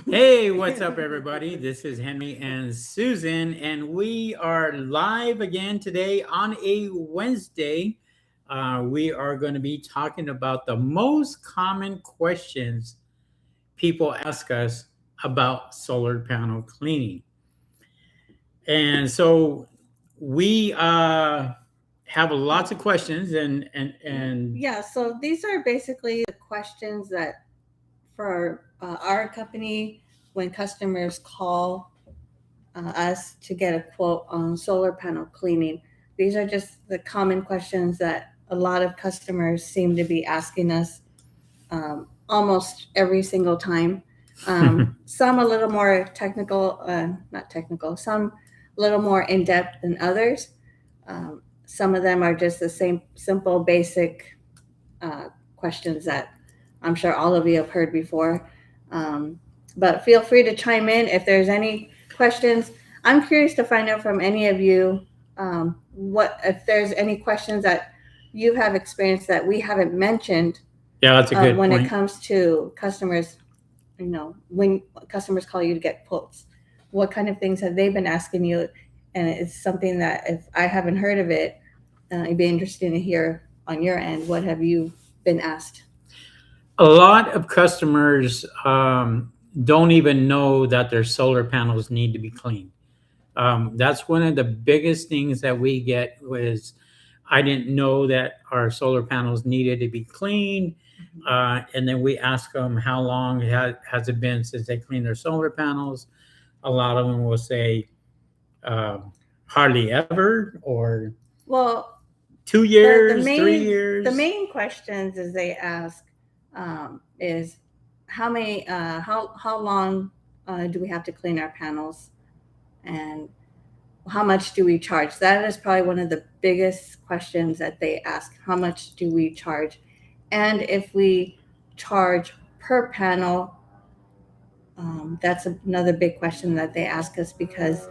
Hey, what's up, everybody? This is Henry and Susan, and we are live again today on a Wednesday. We are going to be talking about the most common questions people ask us about solar panel cleaning. And so we have lots of questions, and Yeah, so these are basically the questions that for our company, when customers call us to get a quote on solar panel cleaning, these are just the common questions that a lot of customers seem to be asking us almost every single time. Some a little more technical, not technical, some a little more in depth than others. Some of them are just the same simple, basic questions that I'm sure all of you have heard before. Um, but feel free to chime in if there's any questions. I'm curious to find out from any of you what if there's any questions that you have experienced that we haven't mentioned yeah, that's a good when it point. comes to customers. You know, when customers call you to get quotes, what kind of things have they been asking you? And it's something that if I haven't heard of it, it'd be interesting to hear on your end. What have you been asked? A lot of customers don't even know that their solar panels need to be cleaned. That's one of the biggest things that we get was I didn't know that our solar panels needed to be cleaned. And then we ask them how long has it been since they cleaned their solar panels. A lot of them will say hardly ever, or Well, 2 years, 3 years. the main questions is they ask is how many how long do we have to clean our panels, and how much do we charge? That is probably one of the biggest questions that they ask. How much do we charge? And if we charge per panel, that's another big question that they ask us, because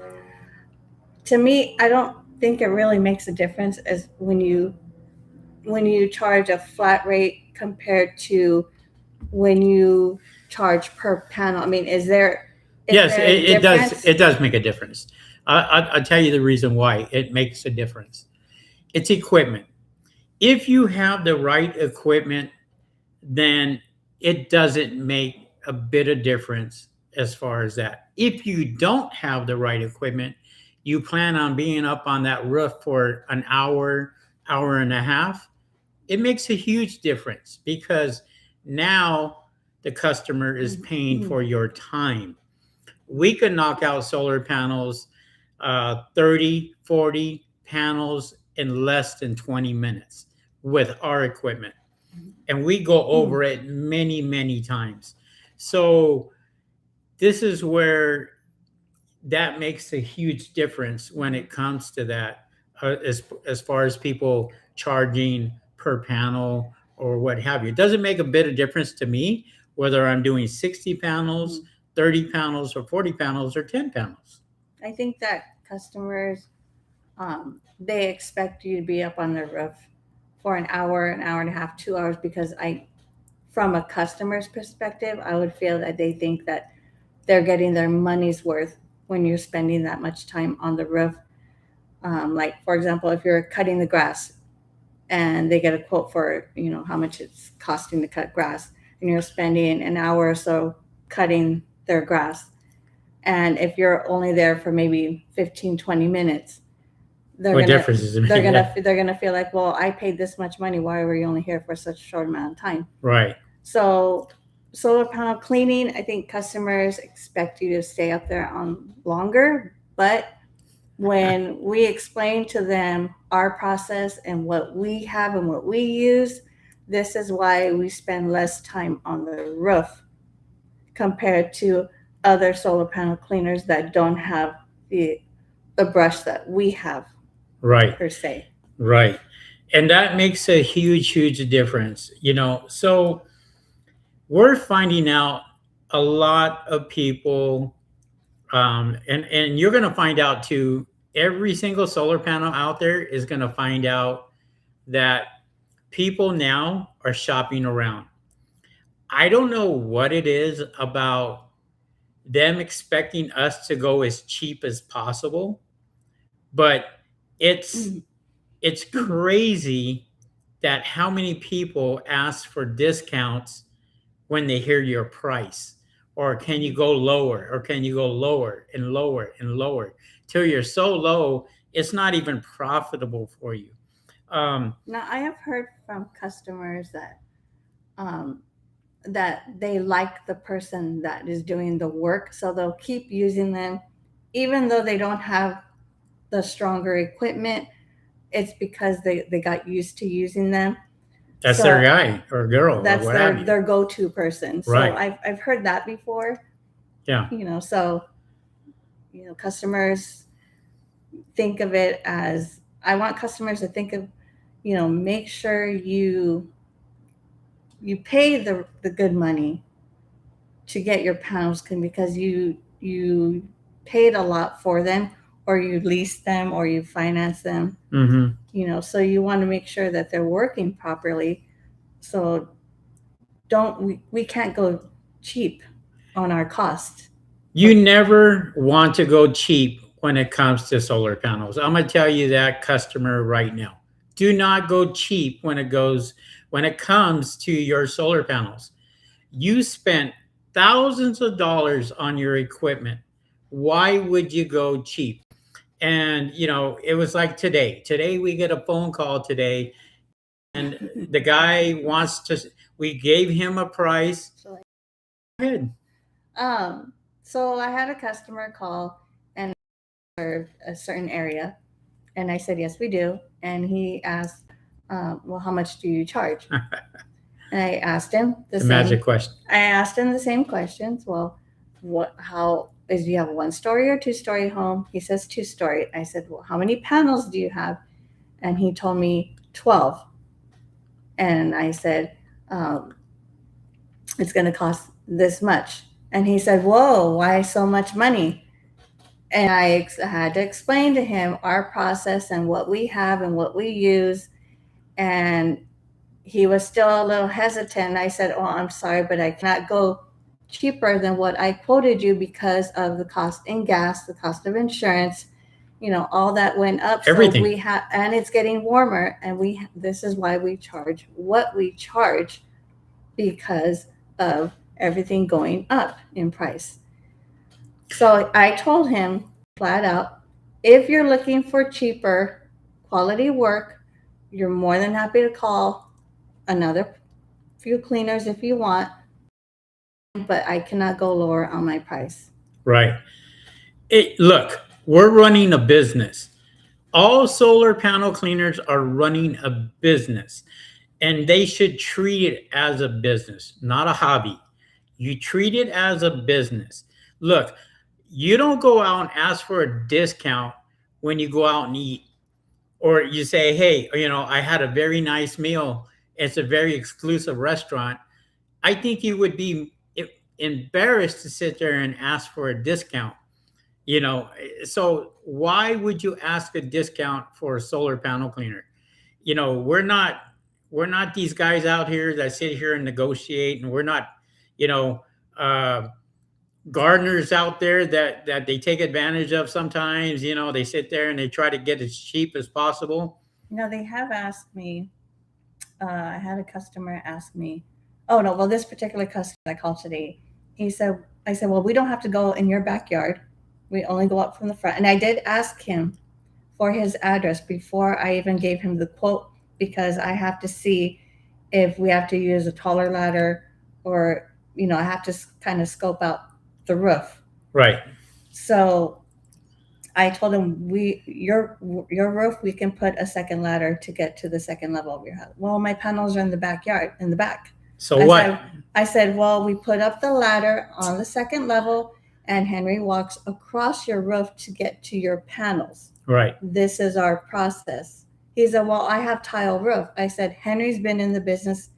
to me, I don't think it really makes a difference as when you charge a flat rate compared to when you charge per panel. I mean, is Yes, there a it does. difference? It does make a difference. I'll tell you the reason why it makes a difference. It's equipment. If you have the right equipment, then it doesn't make a bit of difference as far as that. If you don't have the right equipment, you plan on being up on that roof for an hour, hour and a half, it makes a huge difference because now the customer is paying Mm-hmm. for your time. We could knock out solar panels, 30, 40 panels in less than 20 minutes with our equipment. And we go over it many, many times. So this is where that makes a huge difference when it comes to that, as far as people charging per panel or what have you. It doesn't make a bit of difference to me whether I'm doing 60 panels, 30 panels, or 40 panels, or 10 panels. I think that customers they expect you to be up on the roof for an hour and a half, 2 hours, because from a customer's perspective, I would feel that they think that they're getting their money's worth when you're spending that much time on the roof. Like for example, if you're cutting the grass and they get a quote for how much it's costing to cut grass, and you're spending an hour or so cutting their grass, and if you're only there for maybe 15-20 minutes, they're What gonna difference does it make? Yeah. they're gonna feel like, well, I paid this much money, why were you only here for such a short amount of time? Right. So solar panel cleaning, I think customers expect you to stay up there on longer, but when we explain to them our process and what we have and what we use, this is why we spend less time on the roof compared to other solar panel cleaners that don't have the brush that we have Right. per se. Right. And that makes a huge, huge difference. So we're finding out a lot of people, and you're going to find out too. Every single solar panel out there is going to find out that people now are shopping around. I don't know what it is about them expecting us to go as cheap as possible, but it's it's crazy that how many people ask for discounts when they hear your price, or can you go lower, or can you go lower and lower and lower till you're so low it's not even profitable for you. Now, I have heard from customers um, that they like the person that is doing the work, so they'll keep using them, even though they don't have the stronger equipment. It's because they got used to using them. that's their So guy or girl or that's what have you. their go-to person. So Right. I've heard that before. Yeah. So customers think of it as, I want customers to think of, make sure you pay the good money to get your panels clean, because you paid a lot for them, or you lease them, or you finance them. So you want to make sure that they're working properly. So don't we can't go cheap on our cost. You never want to go cheap when it comes to solar panels. I'm going to tell you that, customer, right now. Do not go cheap when it comes to your solar panels. You spent thousands of dollars on your equipment. Why would you go cheap? And it was like today. Today we get a phone call today, and the guy wants to. We gave him a price. So, Go ahead. So I had a customer call and serve a certain area, and I said, yes, we do. And he asked, well, how much do you charge? And I asked him the magic question. I asked him the same questions. Well, do you have a 1-story or 2-story home? He says 2-story. I said, well, how many panels do you have? And he told me 12. And I said, it's going to cost this much. And he said, whoa, why so much money? And I had to explain to him our process and what we have and what we use. And he was still a little hesitant. I said, oh, I'm sorry, but I cannot go cheaper than what I quoted you because of the cost in gas, the cost of insurance, all that went up. Everything. So and it's getting warmer, and this is why we charge what we charge, because of everything going up in price. So I told him flat out, if you're looking for cheaper quality work, you're more than happy to call another few cleaners if you want, but I cannot go lower on my price. Right. Look, we're running a business. All solar panel cleaners are running a business, and they should treat it as a business, not a hobby. You treat it as a business. Look, you don't go out and ask for a discount when you go out and eat, or you say, hey, I had a very nice meal. It's a very exclusive restaurant. I think you would be embarrassed to sit there and ask for a discount. So why would you ask a discount for a solar panel cleaner? We're not these guys out here that sit here and negotiate, and we're not you know uh, gardeners out there that they take advantage of sometimes. They sit there and they try to get as cheap as possible. They have asked me. I had a customer ask me, oh no, well, this particular customer I called today, I said, well, we don't have to go in your backyard. We only go up from the front. And I did ask him for his address before I even gave him the quote, because I have to see if we have to use a taller ladder, or, I have to kind of scope out the roof. Right. So I told him, your roof, we can put a second ladder to get to the second level of your house. Well, my panels are in the backyard, in the back. So what? I said, well, we put up the ladder on the second level, and Henry walks across your roof to get to your panels. Right. This is our process. He said, well, I have tile roof. I said, Henry's been in the business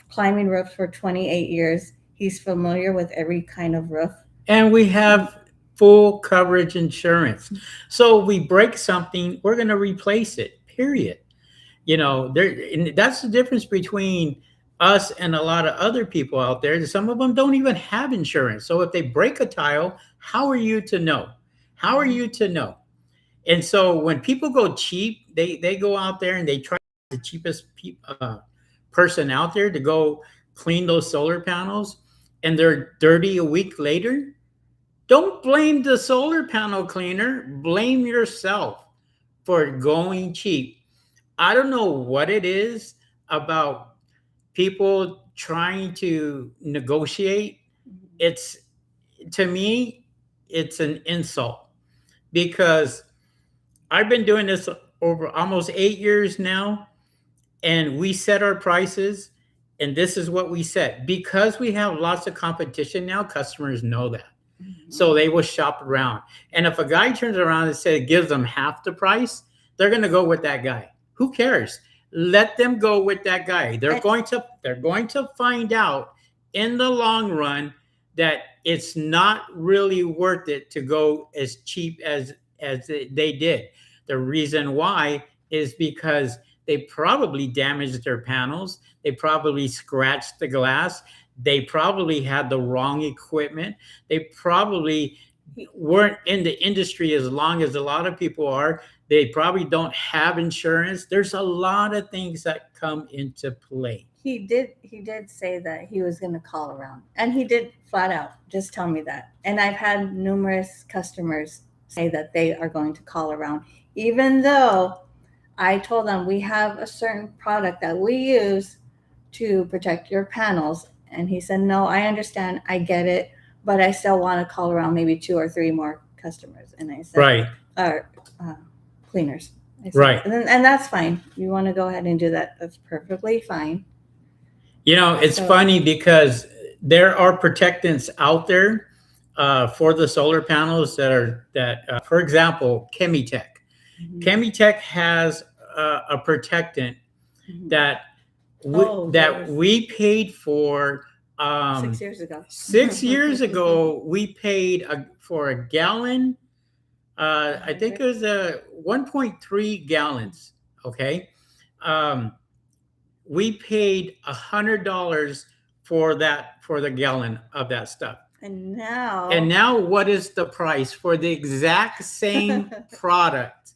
climbing roofs for 28 years. He's familiar with every kind of roof. And we have full coverage insurance. So if we break something, we're going to replace it, period. And that's the difference between us and a lot of other people out there, some of them don't even have insurance. So if they break a tile, how are you to know? How are you to know? And so when people go cheap, they go out there and they try the cheapest person out there to go clean those solar panels, and they're dirty a week later. Don't blame the solar panel cleaner. Blame yourself for going cheap. I don't know what it is about people trying to negotiate. It's, to me, it's an insult because I've been doing this over almost 8 years now, and we set our prices, and this is what we set. Because we have lots of competition now, customers know that. So they will shop around. And if a guy turns around and says gives them half the price, they're going to go with that guy. Who cares? Let them go with that guy. They're going to find out in the long run that it's not really worth it to go as cheap as they did. The reason why is because they probably damaged their panels. They probably scratched the glass. They probably had the wrong equipment. They probably weren't in the industry as long as a lot of people are. They probably don't have insurance. There's a lot of things that come into play. He did say that he was going to call around, and he did flat out just tell me that. And I've had numerous customers say that they are going to call around, even though I told them we have a certain product that we use to protect your panels. And he said, no, I understand, I get it, but I still want to call around maybe 2 or 3 more customers. And I said, Right. uh, cleaners. I said, Right. And that's fine. You want to go ahead and do that, that's perfectly fine. It's funny because there are protectants out there for the solar panels for example, Chemitech. Chemitech has a protectant that we paid for 6 years ago. 6 years ago. We paid for a gallon. I think it was 1.3 gallons. Okay. We paid $100 for the gallon of that stuff. And now What is the price for the exact same product?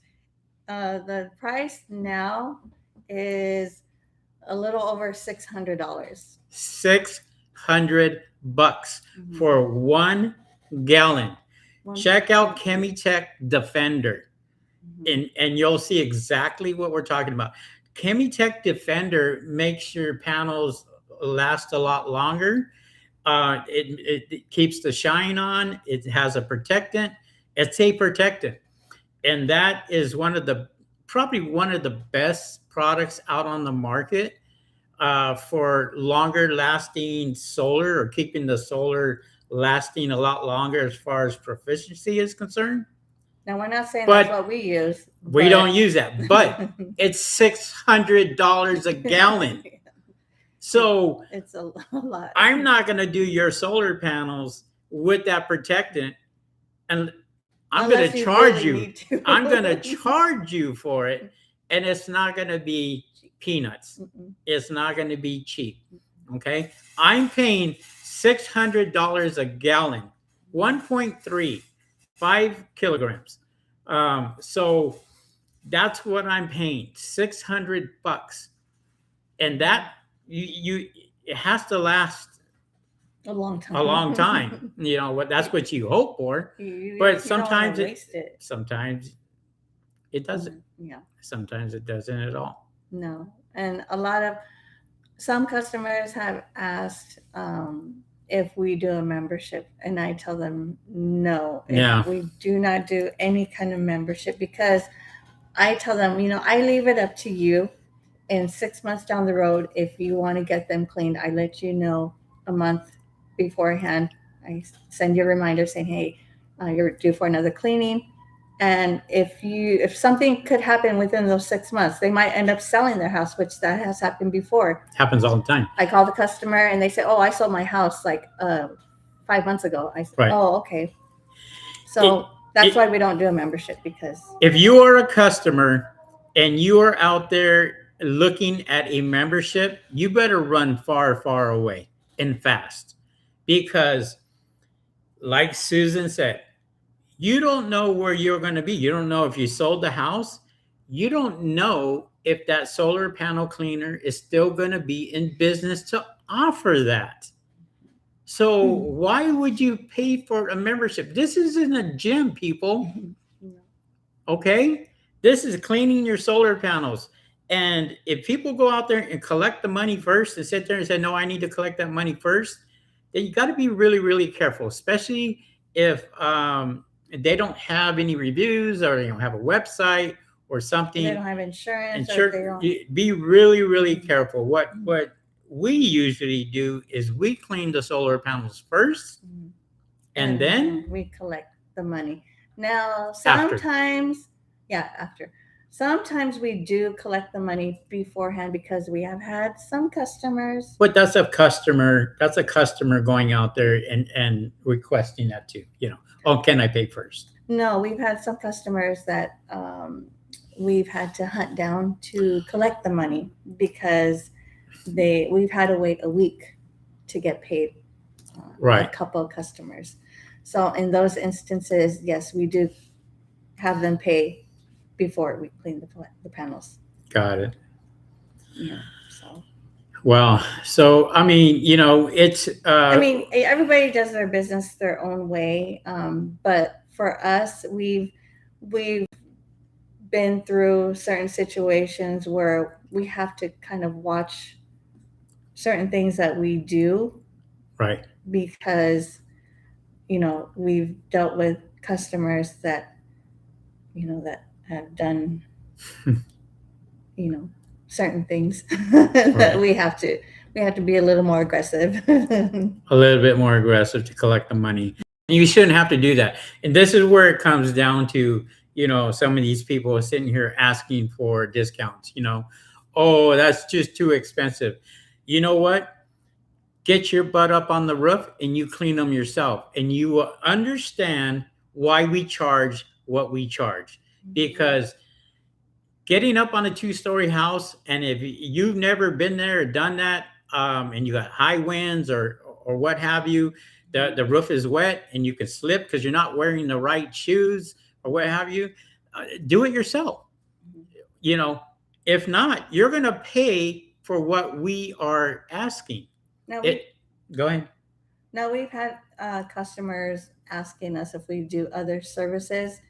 The price now is a little over $600. $600 for 1 gallon. Check out Chemitech Defender, and you'll see exactly what we're talking about. Chemitech Defender makes your panels last a lot longer. It keeps the shine on. It has a protectant. It's a protectant, and that is probably one of the best products out on the market for longer lasting solar, or keeping the solar lasting a lot longer as far as proficiency is concerned. Now, we're not saying that's what we use. We don't use that, but it's $600 a gallon. So it's a lot. I'm not going to do your solar panels with that protectant, and I'm going to charge you. I'm going to charge you for it, and it's not going to be peanuts. It's not going to be cheap. Okay, I'm paying $600 a gallon, 1.3, 5 kilograms. So that's what I'm paying, $600, and that it has to last a long time. A long time. That's what you hope for. But sometimes sometimes it doesn't. Yeah. Sometimes it doesn't at all. No, and some customers have asked if we do a membership, and I tell them no. Yeah. We do not do any kind of membership, because I tell them, I leave it up to you. In 6 months down the road, if you want to get them cleaned, I let you know a month beforehand. I send you a reminder saying, hey, you're due for another cleaning. And if something could happen within those 6 months, they might end up selling their house, which that has happened before. Happens all the time. I call the customer and they say, oh, I sold my house like 5 months ago. I said, right. Oh, okay. So that's why we don't do a membership, because if you are a customer and you are out there looking at a membership, you better run far, far away and fast because, like Susan said, you don't know where you're going to be. You don't know if you sold the house. You don't know if that solar panel cleaner is still going to be in business to offer that. So why would you pay for a membership? This isn't a gym, people. No. Okay? This is cleaning your solar panels. And if people go out there and collect the money first and sit there and say, no, I need to collect that money first, then you got to be really, really careful, especially if they don't have any reviews or they don't have a website or something. They don't have insurance. And Or sure, they don't. be really, really careful. What we usually do is we clean the solar panels first, and then we collect the money. Now, After. sometimes, yeah, after. Sometimes we do collect the money beforehand because we have had some customers. But that's a customer. That's a customer going out there and requesting that too. Oh, can I pay first? No, we've had some customers that we've had to hunt down to collect the money because we've had to wait a week to get paid. Right. A couple of customers. So in those instances, yes, we do have them pay before we clean the panels. Got it. Yeah. So Well, so I mean, it's. I mean, everybody does their business their own way, but for us, we've been through certain situations where we have to kind of watch certain things that we do Right. because we've dealt with customers that that have done certain things that Right. we have to be a little more aggressive. A little bit more aggressive to collect the money. You shouldn't have to do that. And this is where it comes down to, some of these people are sitting here asking for discounts, oh, that's just too expensive. You know what? Get your butt up on the roof and you clean them yourself. And you will understand why we charge what we charge. Because getting up on a 2-story house, and if you've never been there or done that, and you got high winds or what have you, the roof is wet and you can slip because you're not wearing the right shoes or what have you, do it yourself. If not, you're going to pay for what we are asking. Now, Go ahead. Now we've had customers asking us if we do other services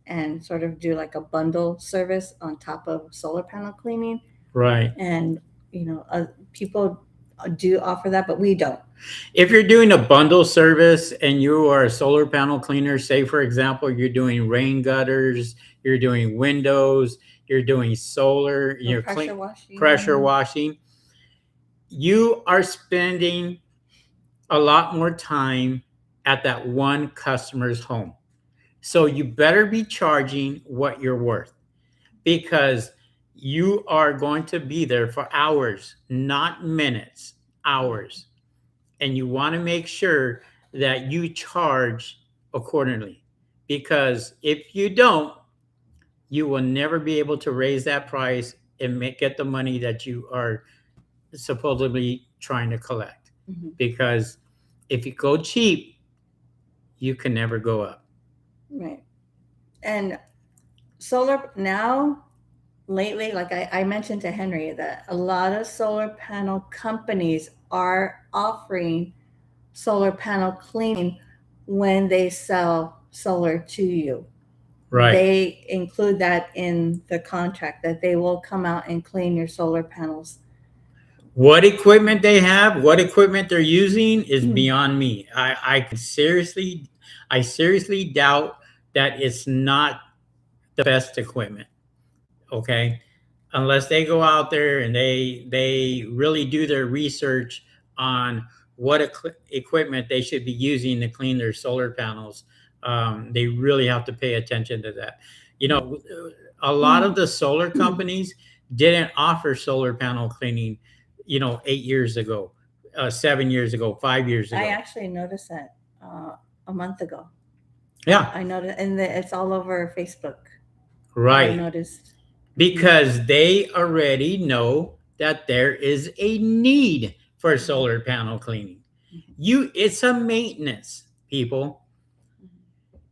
and sort of do like a bundle service on top of solar panel cleaning. Right. And people do offer that, but we don't. If you're doing a bundle service and you are a solar panel cleaner, say for example, you're doing rain gutters, you're doing windows, you're doing solar, you're pressure washing, you are spending a lot more time at that one customer's home. So you better be charging what you're worth, because you are going to be there for hours, not minutes, hours. And you want to make sure that you charge accordingly, because if you don't, you will never be able to raise that price and get the money that you are supposedly trying to collect. Mm-hmm. Because if you go cheap, you can never go up. Right. And solar now, lately, like I mentioned to Henry, that a lot of solar panel companies are offering solar panel cleaning when they sell solar to you. Right. They include that in the contract that they will come out and clean your solar panels. What equipment they have, what equipment they're using is beyond me. I seriously doubt that it's not the best equipment. Okay, unless they go out there and they really do their research on what equipment they should be using to clean their solar panels. They really have to pay attention to that. A lot of the solar companies didn't offer solar panel cleaning 8 years ago, 7 years ago, 5 years ago. I actually noticed that a month ago. Yeah, I noticed, and it's all over Facebook. right. I noticed. because they already know that there is a need for solar panel cleaning. It's a maintenance, people.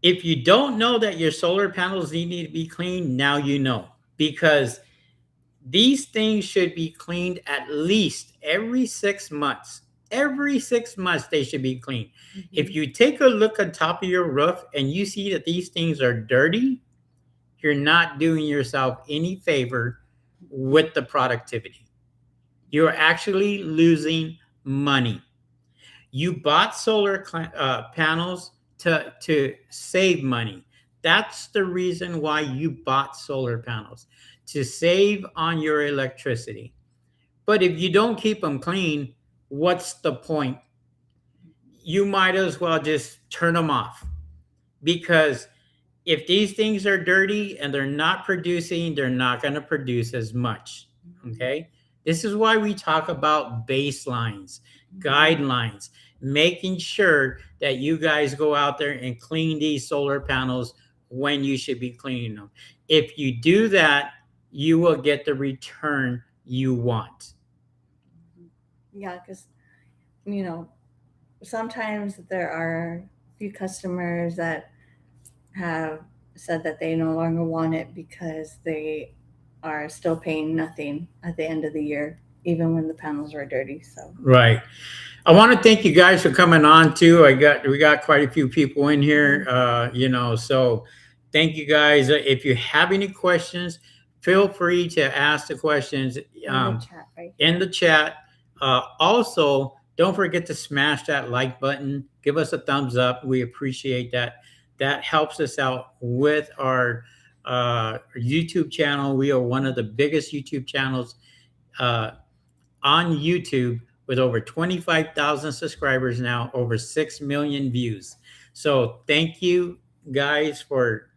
If you don't know that your solar panels need to be cleaned, now you know, because these things should be cleaned at least every 6 months. Every 6 months they should be cleaned. If you take a look on top of your roof and you see that these things are dirty, you're not doing yourself any favor with the productivity. You're actually losing money. You bought solar panels to save money. That's the reason why you bought solar panels, to save on your electricity. But if you don't keep them clean, what's the point? You might as well just turn them off, because if these things are dirty and they're not producing, they're not going to produce as much. Okay. This is why we talk about baselines, guidelines, making sure that you guys go out there and clean these solar panels when you should be cleaning them. If you do that, you will get the return you want. Yeah, because you know sometimes there are a few customers that have said that they no longer want it because they are still paying nothing at the end of the year, even when the panels are dirty. So Right. I want to thank you guys for coming on too. We got quite a few people in here, so thank you guys. If you have any questions, feel free to ask the questions in the chat right in here. the chat. Also, don't forget to smash that like button. Give us a thumbs up. We appreciate that. That helps us out with our YouTube channel. We are one of the biggest YouTube channels uh, on YouTube, with over 25,000 subscribers now, over 6 million views. So thank you guys for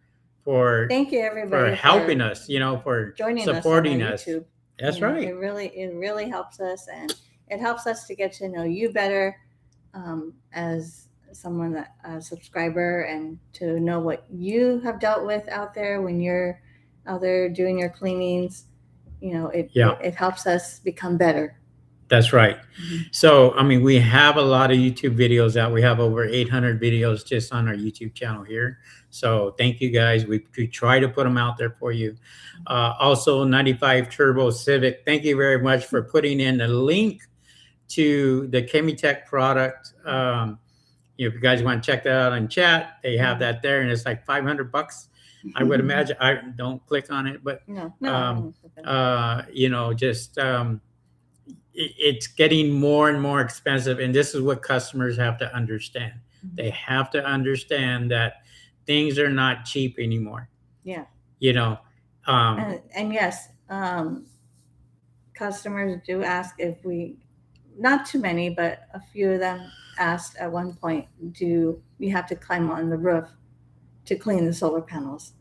Thank you for everybody helping for us, for joining us on our supporting us. YouTube. That's It right. really helps us, and it helps us to get to know you better as someone that a subscriber, and to know what you have dealt with out there when you're out there doing your cleanings. Yeah. It helps us become better. That's right. So, I mean, we have a lot of YouTube videos out. We have over 800 videos just on our YouTube channel here. So, thank you guys. We try to put them out there for you. Also, 95 Turbo Civic, thank you very much for putting in the link to the Chemitech product. If you guys want to check that out in chat, they have that there, and it's like $500. I would imagine. I don't click on it, but No. just it's getting more and more expensive, and this is what customers have to understand. They have to understand that things are not cheap anymore. Yeah. And Yes, customers do ask if we, not too many, but a few of them asked at one point, do we have to climb on the roof to clean the solar panels?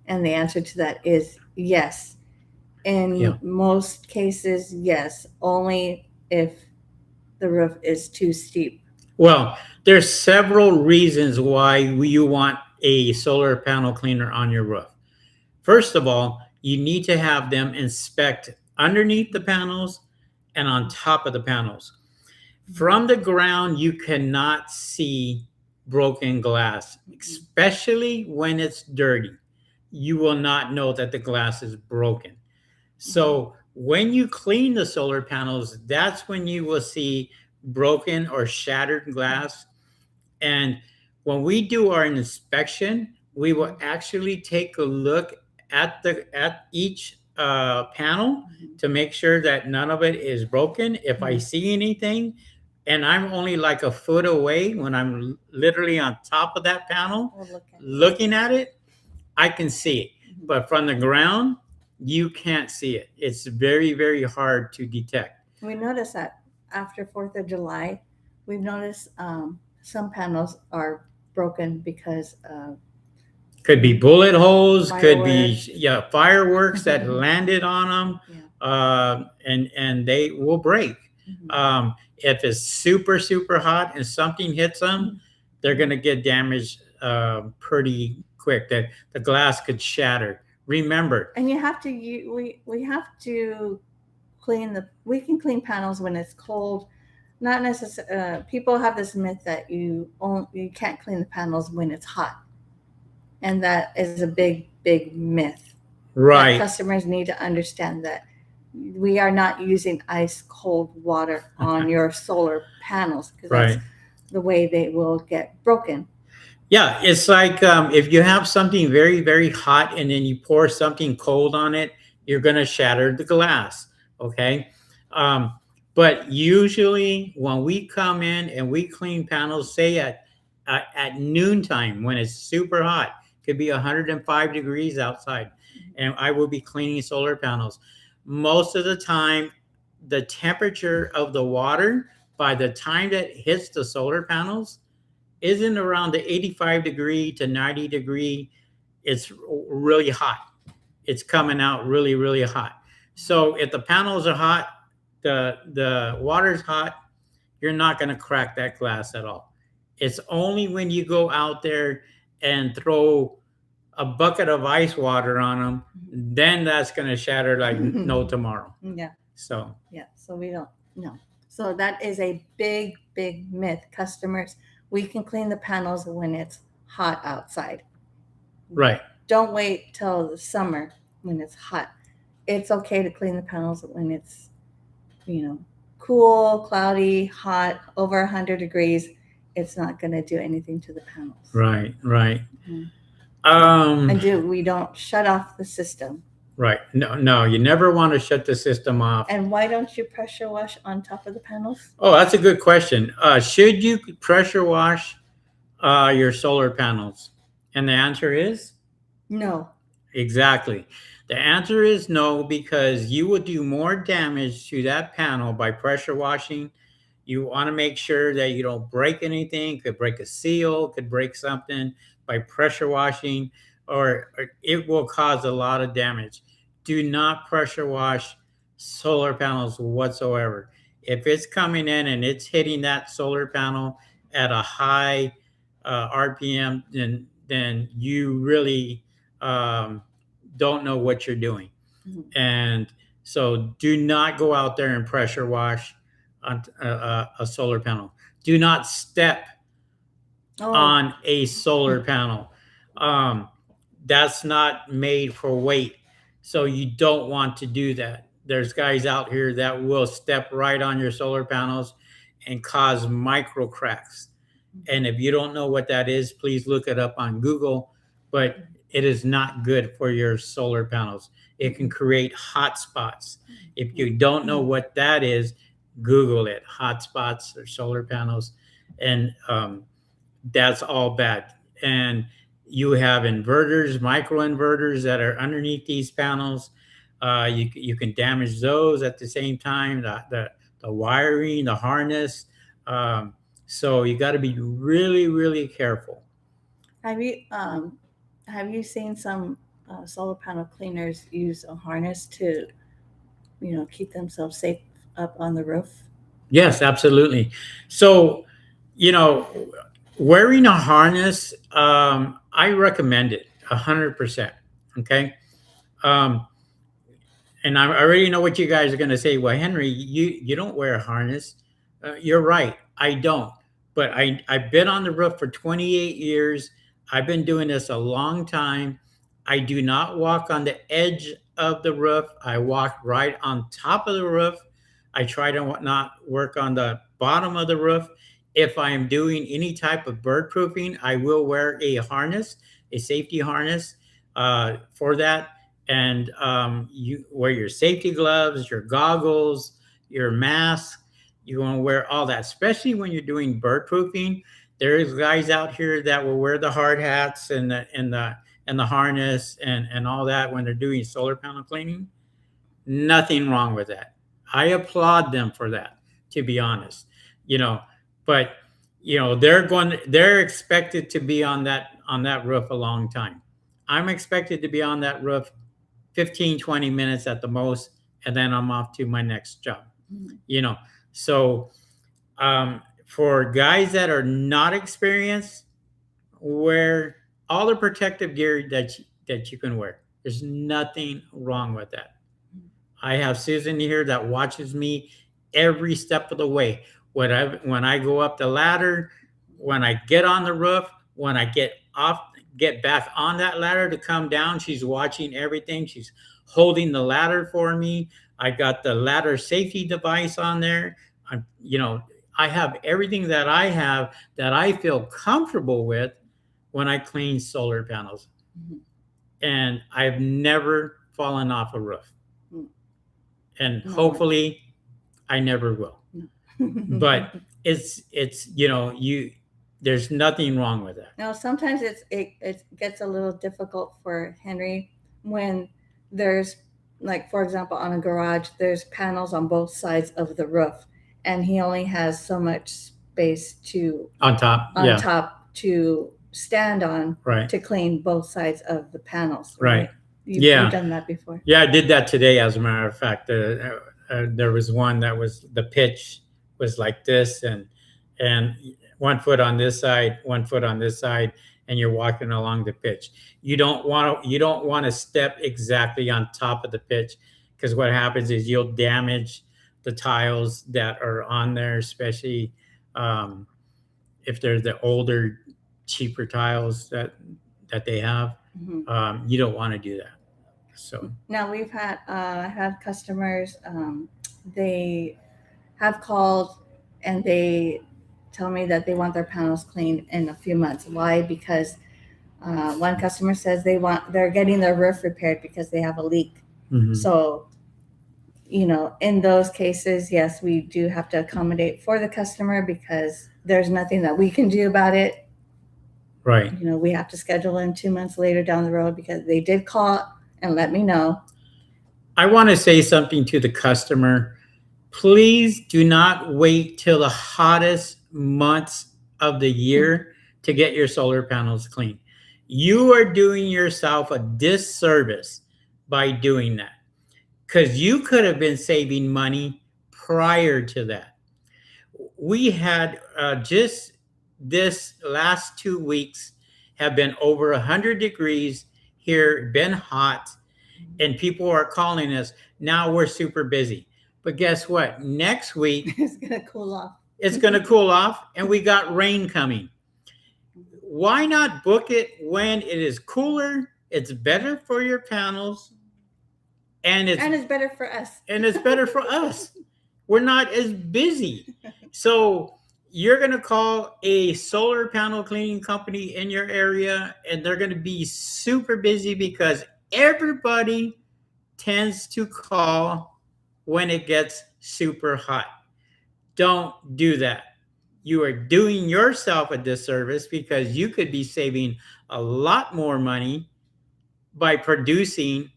And the answer to that is yes. In most cases, yes, only if the roof is too steep. Well, there's several reasons why you want a solar panel cleaner on your roof. First of all, you need to have them inspect underneath the panels and on top of the panels. From the ground, you cannot see broken glass, especially when it's dirty. You will not know that the glass is broken. So when you clean the solar panels, that's when you will see broken or shattered glass. And when we do our inspection, we will actually take a look at each panel to make sure that none of it is broken. If I see anything, and I'm only like a foot away, when I'm literally on top of that panel looking at it, I can see it. But from the ground, you can't see it. It's very, very hard to detect. We noticed that after 4th of July, we've noticed some panels are broken because of, could be bullet holes, fireworks. Could be fireworks that landed on them, and they will break. If it's super, super hot and something hits them, they're going to get damaged pretty quick. That the glass could shatter Remember, And you have to we have to clean the we can clean panels when it's cold. Not necessarily. People have this myth that you can't clean the panels when it's hot, and that is a big myth. That right, customers need to understand that we are not using ice cold water on your solar panels because that's right. the way they will get broken. Yeah, it's like if you have something very, very hot and then you pour something cold on it, you're going to shatter the glass. Okay. Um, but usually when we come in and we clean panels, say at noontime when it's super hot, could be 105 degrees outside, and I will be cleaning solar panels. Most of the time, the temperature of the water by the time that hits the solar panels isn't around the 85 degree to 90 degree. It's really hot. It's coming out really, really hot. So if the panels are hot, the water's hot, you're not going to crack that glass at all. It's only when you go out there and throw a bucket of ice water on them, then that's going to shatter like no tomorrow. Yeah. So Yeah, so we don't know. So that is a big myth. Customers, we can clean the panels when it's hot outside. right, Don't wait till the summer when it's hot. It's okay to clean the panels when it's, cool, cloudy, hot, over 100 degrees. It's not going to do anything to the panels. right, right. Mhm. Um, And we don't shut off the system. right. No, no, you never want to shut the system off. And why don't you pressure wash on top of the panels? Oh, that's a good question. Should you pressure wash your solar panels? And the answer is No. exactly. The answer is no, because you will do more damage to that panel by pressure washing. You want to make sure that you don't break anything. Could break a seal, could break something by pressure washing, or it will cause a lot of damage. Do not pressure wash solar panels whatsoever. If it's coming in and it's hitting that solar panel at a high RPM, then you really don't know what you're doing. Mhm. And so do not go out there and pressure wash on a solar panel. Do not step Oh, on a solar panel. Um, that's not made for weight. So you don't want to do that. There's guys out here that will step right on your solar panels and cause micro cracks. And if you don't know what that is, please look it up on Google. But it is not good for your solar panels. It can create hot spots. If you don't know what that is, Google it. Hot spots or solar panels, and that's all bad. And you have inverters, micro inverters that are underneath these panels. You can damage those at the same time. The wiring, the harness. So you got to be really, really careful. have you have you seen some solar panel cleaners use a harness to keep themselves safe up on the roof? Yes, absolutely. So, you know, wearing a harness, I recommend it 100%. Okay. Um, and I already know what you guys are going to say. Well, Henry, you don't wear a harness. You're right. I don't. But I've been on the roof for 28 years. I've been doing this a long time. I do not walk on the edge of the roof. I walk right on top of the roof. I try to not work on the bottom of the roof. If I am doing any type of bird proofing, I will wear a harness, a safety harness for that. And you wear your safety gloves, your goggles, your mask. You want to wear all that, especially when you're doing bird proofing. There's guys out here that will wear the hard hats and the harness and all that when they're doing solar panel cleaning. Nothing wrong with that. I applaud them for that, to be honest. You know, but they're expected to be on that roof a long time. I'm expected to be on that roof 15, 20 minutes at the most, and then I'm off to my next job. You know, so for guys that are not experienced, wear all the protective gear that you can wear. There's nothing wrong with that. I have Susan here that watches me every step of the way. When I go up the ladder, when I get on the roof, when I get back on that ladder to come down, she's watching everything. She's holding the ladder for me. I got the ladder safety device on there. I have everything that I have that I feel comfortable with when I clean solar panels. Mhm. And I've never fallen off a roof. And No. hopefully I never will. But it's you there's nothing wrong with that. Now, sometimes it gets a little difficult for Henry when there's, like, for example, on a garage, there's panels on both sides of the roof, and he only has so much space On top, on yeah, top to stand on right, to clean both sides of the panels. right. You've Yeah. done that before. Yeah, I did that today. As a matter of fact, there was one that was the pitch was like this, and 1 foot on this side, 1 foot on this side, and you're walking along the pitch. You don't want to step exactly on top of the pitch, because what happens is you'll damage the tiles that are on there, especially um, if they're the older, cheaper tiles that they have. Mhm. You don't want to do that. So Now we've had I had customers. They have called and they tell me that they want their panels cleaned in a few months. Why? Because one customer says they're getting their roof repaired because they have a leak. mhm. So, in those cases, yes, we do have to accommodate for the customer because there's nothing that we can do about it. Right. We have to schedule in 2 months later down the road because they did call and let me know. I want to say something to the customer. Please do not wait till the hottest months of the year to get your solar panels clean. You are doing yourself a disservice by doing that, because you could have been saving money prior to that. We had just this last 2 weeks have been over 100 degrees here, been hot, and people are calling us. Now we're super busy. But guess what? Next week, It's going to cool off. it's going to cool off, and we got rain coming. Why not book it when it is cooler? It's better for your panels, and it's better for us. and it's better for us. We're not as busy. So you're going to call a solar panel cleaning company in your area, and they're going to be super busy because everybody tends to call when it gets super hot. Don't do that. You are doing yourself a disservice because you could be saving a lot more money by producing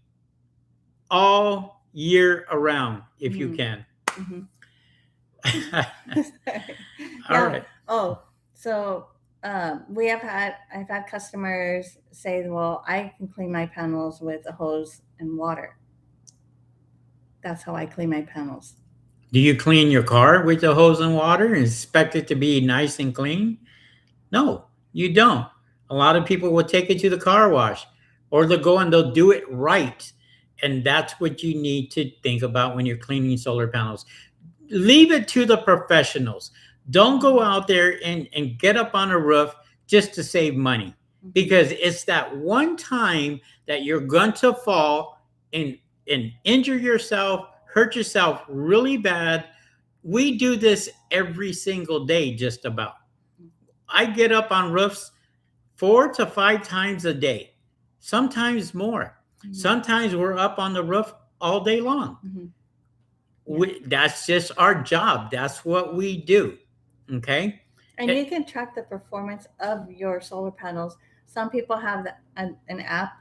all year around if you can. Mhm. All Now, right. So I've had customers say, well, I can clean my panels with a hose and water. That's how I clean my panels. Do you clean your car with the hose and water and expect it to be nice and clean? No, you don't. A lot of people will take it to the car wash, or they'll go and they'll do it right. And that's what you need to think about when you're cleaning solar panels. Leave it to the professionals. Don't go out there and get up on a roof just to save money, because it's that one time that you're going to fall and injure yourself, hurt yourself really bad. We do this every single day, just about. I get up on roofs 4 to 5 times a day, sometimes more. Mhm. Sometimes we're up on the roof all day long. Mhm. That's just our job. That's what we do. Okay. And you can track the performance of your solar panels. Some people have an app.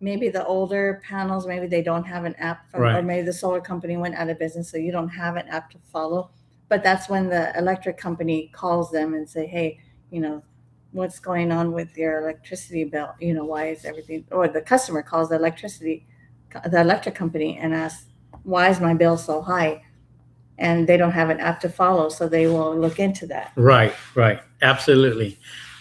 Maybe the older panels, maybe they don't have an app, or Right. maybe the solar company went out of business, so you don't have an app to follow. But that's when the electric company calls them and say, hey, what's going on with your electricity bill? Why is everything? Or the customer calls the electric company and asks, why is my bill so high? And they don't have an app to follow, so they will look into that. Right. Absolutely.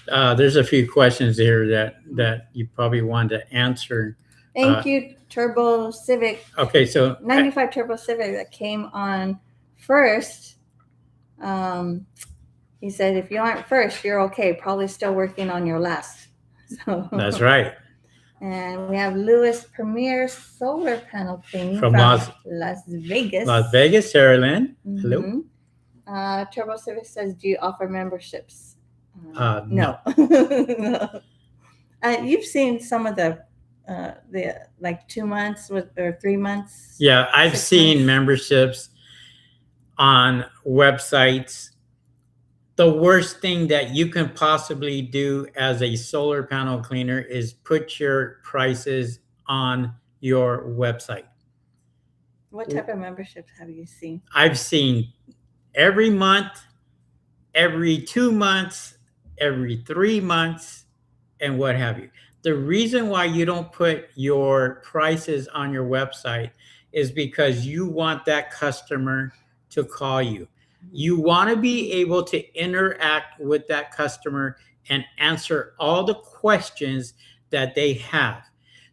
There's a few questions here that you probably want to answer. Thank you, Turbo Civic. Okay, so 95 Turbo Civic that came on first. He said, if you aren't first, you're okay. Probably still working on your last. So that's right. And we have Lewis Premier Solar Panel Cleaning From from Las Vegas. Las Vegas, Sarah Lynn. Hello. Turbo Civic says, do you offer memberships? No. No. You've seen some of the like 2 months or 3 months. Yeah, I've 6 seen months. memberships on websites. The worst thing that you can possibly do as a solar panel cleaner is put your prices on your website. What type of memberships have you seen? I've seen every month, every 2 months, every 3 months, and what have you. The reason why you don't put your prices on your website is because you want that customer to call you. You want to be able to interact with that customer and answer all the questions that they have.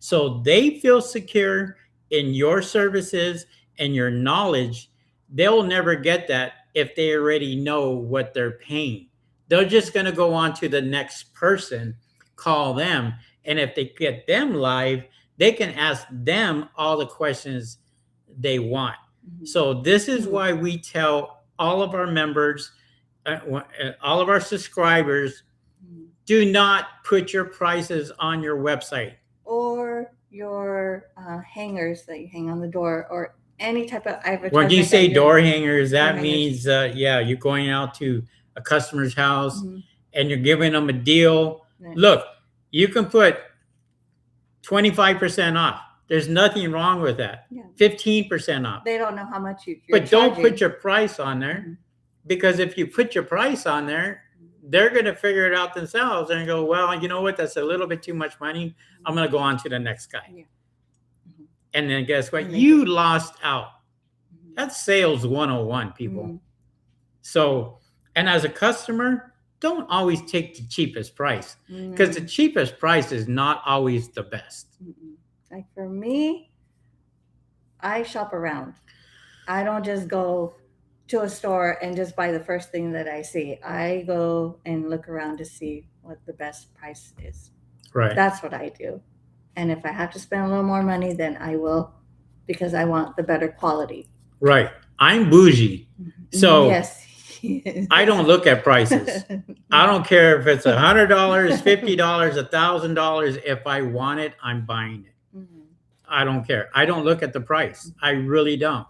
So they feel secure in your services and your knowledge. They'll never get that if they already know what they're paying. They're just going to go on to the next person, call them, and if they get them live, they can ask them all the questions they want. So this is why we tell all of our members, all of our subscribers, do not put your prices on your website. Or your hangers that you hang on the door, or any type of advertisement. When you say door hangers, that door means, yeah, you're going out to a customer's house Mhm. and you're giving them a deal. Yeah. Look, you can put 25% off. There's nothing wrong with that. Yeah. 15% off. They don't know how much you're But don't charging. put your price on there, because if you put your price on there, they're going to figure it out themselves and go, well, you know what? That's a little bit too much money. I'm going to go on to the next guy. Yeah. And then guess what? And You lost out. That's sales 101, people. So, and as a customer, don't always take the cheapest price, because the cheapest price is not always the best. Like for me, I shop around. I don't just go to a store and just buy the first thing that I see. I go and look around to see what the best price is. Right. That's what I do. And if I have to spend a little more money, then I will, because I want the better quality. Right. I'm bougie. So yes. I don't look at prices. I don't care if it's $100, $50, $1,000. If I want it, I'm buying it. I don't care. I don't look at the price. I really don't.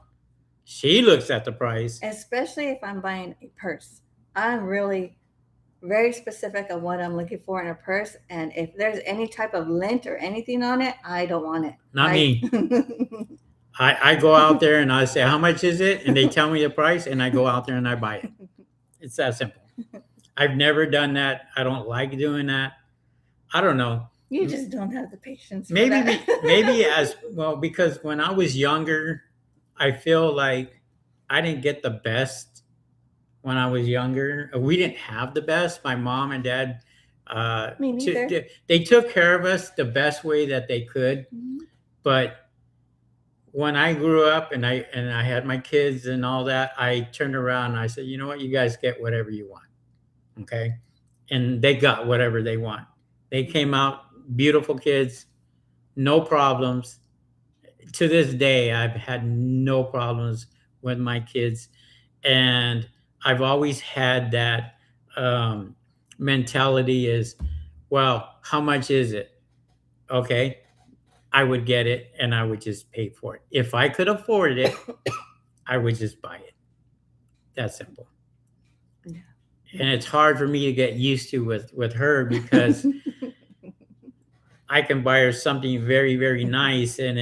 She looks at the price. Especially if I'm buying a purse. I'm really very specific on what I'm looking for in a purse. And if there's any type of lint or anything on it, I don't want it. Not me. I go out there and I say, how much is it? And they tell me the price, and I go out there and I buy it. It's that simple. I've never done that. I don't like doing that. I don't know. You just don't have the patience. Maybe as well, because when I was younger, I feel like I didn't get the best when I was younger. We didn't have the best. My mom and dad, Me neither. they took care of us the best way that they could. But when I grew up and I had my kids and all that, I turned around and I said, you know what, you guys get whatever you want. Okay. And they got whatever they want. They came out beautiful kids, no problems. To this day, I've had no problems with my kids. And I've always had that mentality is, well, how much is it? Okay. I would get it and I would just pay for it. If I could afford it, I would just buy it. That's simple. Yeah. And it's hard for me to get used to with her, because I can buy her something very, very nice, and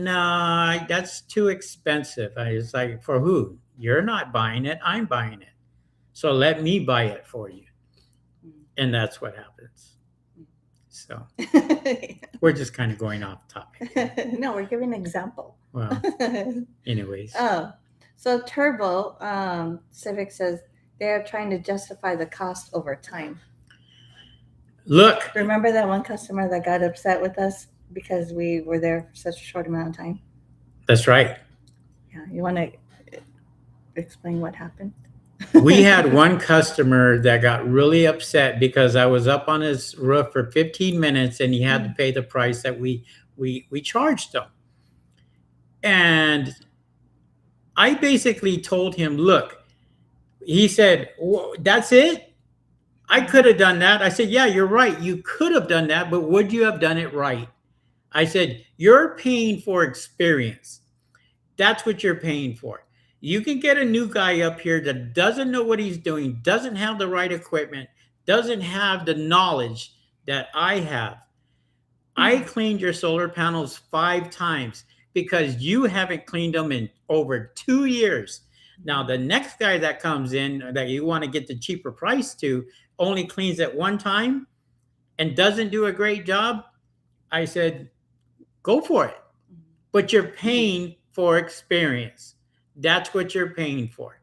no, that's too expensive. I was like, for who? You're not buying it. I'm buying it. So let me buy it for you. And that's what happens. So we're just kind of going off topic. No, we're giving an example. Well, anyways. Oh, so Turbo Civic says they're trying to justify the cost over time. Look. Remember that one customer that got upset with us because we were there for such a short amount of time. That's right. Yeah, you want to explain what happened? We had one customer that got really upset because I was up on his roof for 15 minutes and he had to pay the price that we charged him. And I basically told him, look, he said, that's it? I could have done that. I said, yeah, you're right. You could have done that, but would you have done it right? I said, you're paying for experience. That's what you're paying for. You can get a new guy up here that doesn't know what he's doing, doesn't have the right equipment, doesn't have the knowledge that I have. I cleaned your solar panels 5 times because you haven't cleaned them in over 2 years. Now, the next guy that comes in that you want to get the cheaper price to only cleans it 1 time and doesn't do a great job. I said, go for it. But you're paying for experience. That's what you're paying for.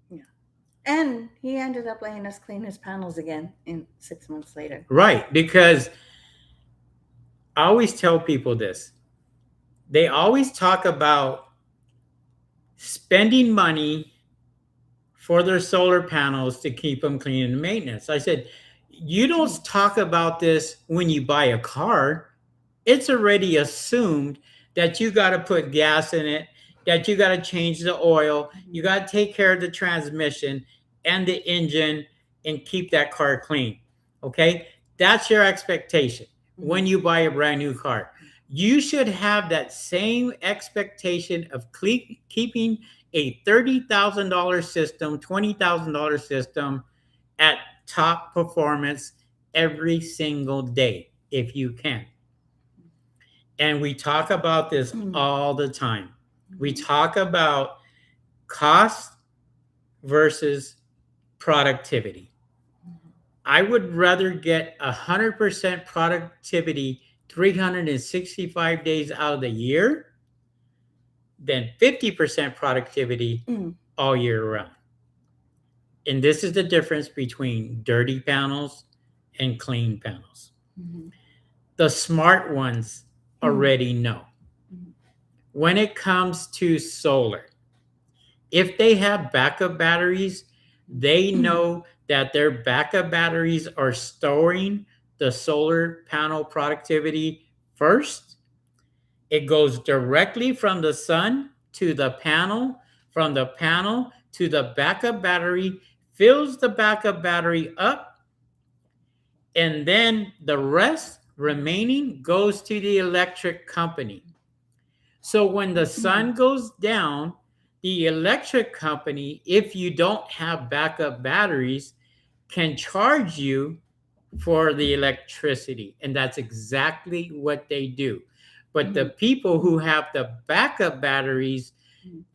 Yeah. And he ended up letting us clean his panels again in 6 months later. Right. Because I always tell people this. They always talk about spending money for their solar panels to keep them clean and maintenance. I said, you don't talk about this when you buy a car. It's already assumed that you got to put gas in it, that you got to change the oil, you got to take care of the transmission and the engine and keep that car clean. Okay? That's your expectation when you buy a brand new car. You should have that same expectation of keeping a $30,000 system, $20,000 system at top performance every single day if you can. And we talk about this all the time. We talk about cost versus productivity. I would rather get 100% productivity 365 days out of the year than 50% productivity all year round. And this is the difference between dirty panels and clean panels. The smart ones already know. When it comes to solar, if they have backup batteries, they know that their backup batteries are storing the solar panel productivity first. It goes directly from the sun to the panel, from the panel to the backup battery, fills the backup battery up, and then the rest remaining goes to the electric company. So when the sun goes down, the electric company, if you don't have backup batteries, can charge you for the electricity. And that's exactly what they do. But the people who have the backup batteries,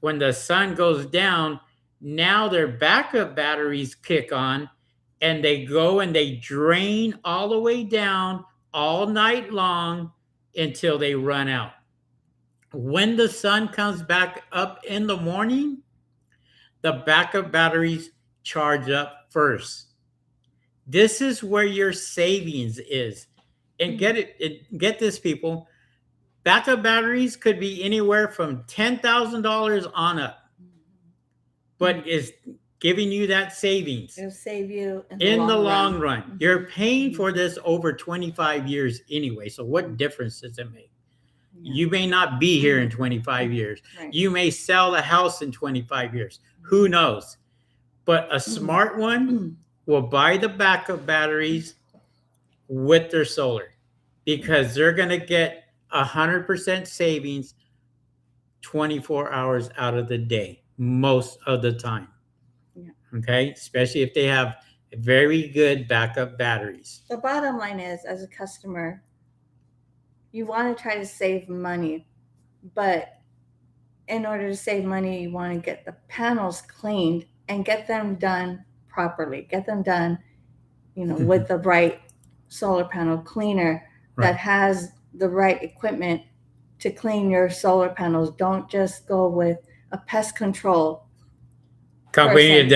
when the sun goes down, now their backup batteries kick on and they go and they drain all the way down all night long until they run out. When the sun comes back up in the morning, the backup batteries charge up first. This is where your savings is. And get this, people. Backup batteries could be anywhere from $10,000 on up, but it's giving you that savings. It'll save you in the long run. You're paying for this over 25 years anyway. So what difference does it make? You may not be here in 25 years. Right. You may sell the house in 25 years. Who knows? But a smart one will buy the backup batteries with their solar because they're going to get 100% savings 24 hours out of the day, most of the time. Yeah. Okay? Especially if they have very good backup batteries. The bottom line is, as a customer, you want to try to save money, but in order to save money, you want to get the panels cleaned and get them done properly. Get them done, with the right solar panel cleaner that has the right equipment to clean your solar panels. Don't just go with a pest control company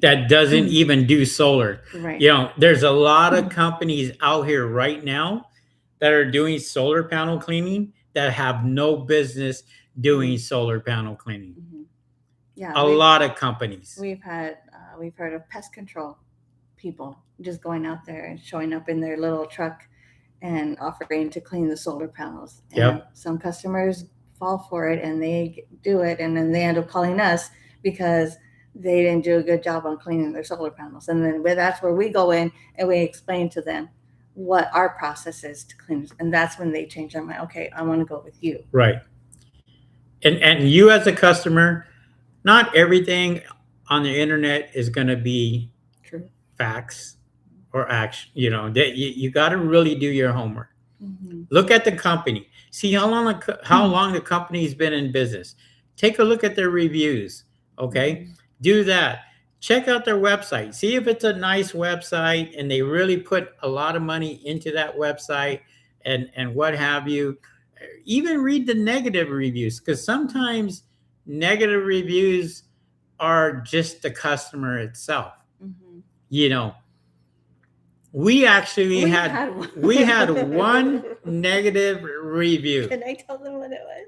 that doesn't even do solar. Right. There's a lot of companies out here right now that are doing solar panel cleaning that have no business doing solar panel cleaning. Mhm. Yeah, A lot of companies. we've heard of pest control people just going out there and showing up in their little truck and offering to clean the solar panels. And Yep. some customers fall for it and they do it, and then they end up calling us because they didn't do a good job on cleaning their solar panels. And then that's where we go in and we explain to them what our process is to clean. And that's when they change their mind. Okay, I want to go with you. Right. And you as a customer, not everything on the internet is going to be True. facts or action. You know, that you got to really do your homework. Mm-hmm. Look at the company. See how long the company's been in business. Take a look at their reviews. Okay, Mm-hmm. do that. Check out their website. See if it's a nice website and they really put a lot of money into that website and what have you. Even read the negative reviews, because sometimes negative reviews are just the customer itself. Mm-hmm. You know, we actually had one. we had one negative review. Can I tell them what it was?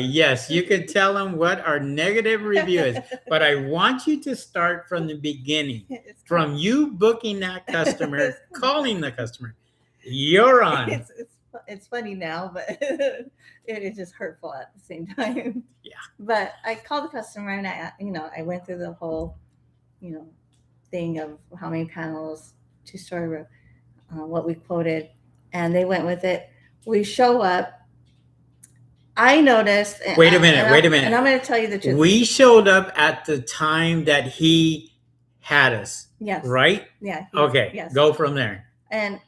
Yes, you could tell them what our negative review is, but I want you to start from the beginning, from you booking that customer, calling the customer. You're on. It's funny now, but it is just hurtful at the same time. Yeah. But I called the customer and I went through the whole, thing of how many panels, 2-story roof, what we quoted, and they went with it. We show up. I noticed. Wait a minute. And I'm going to tell you the truth. We showed up at the time that he had us. Yes. Right? Yeah. Okay. Yes. Go from there. And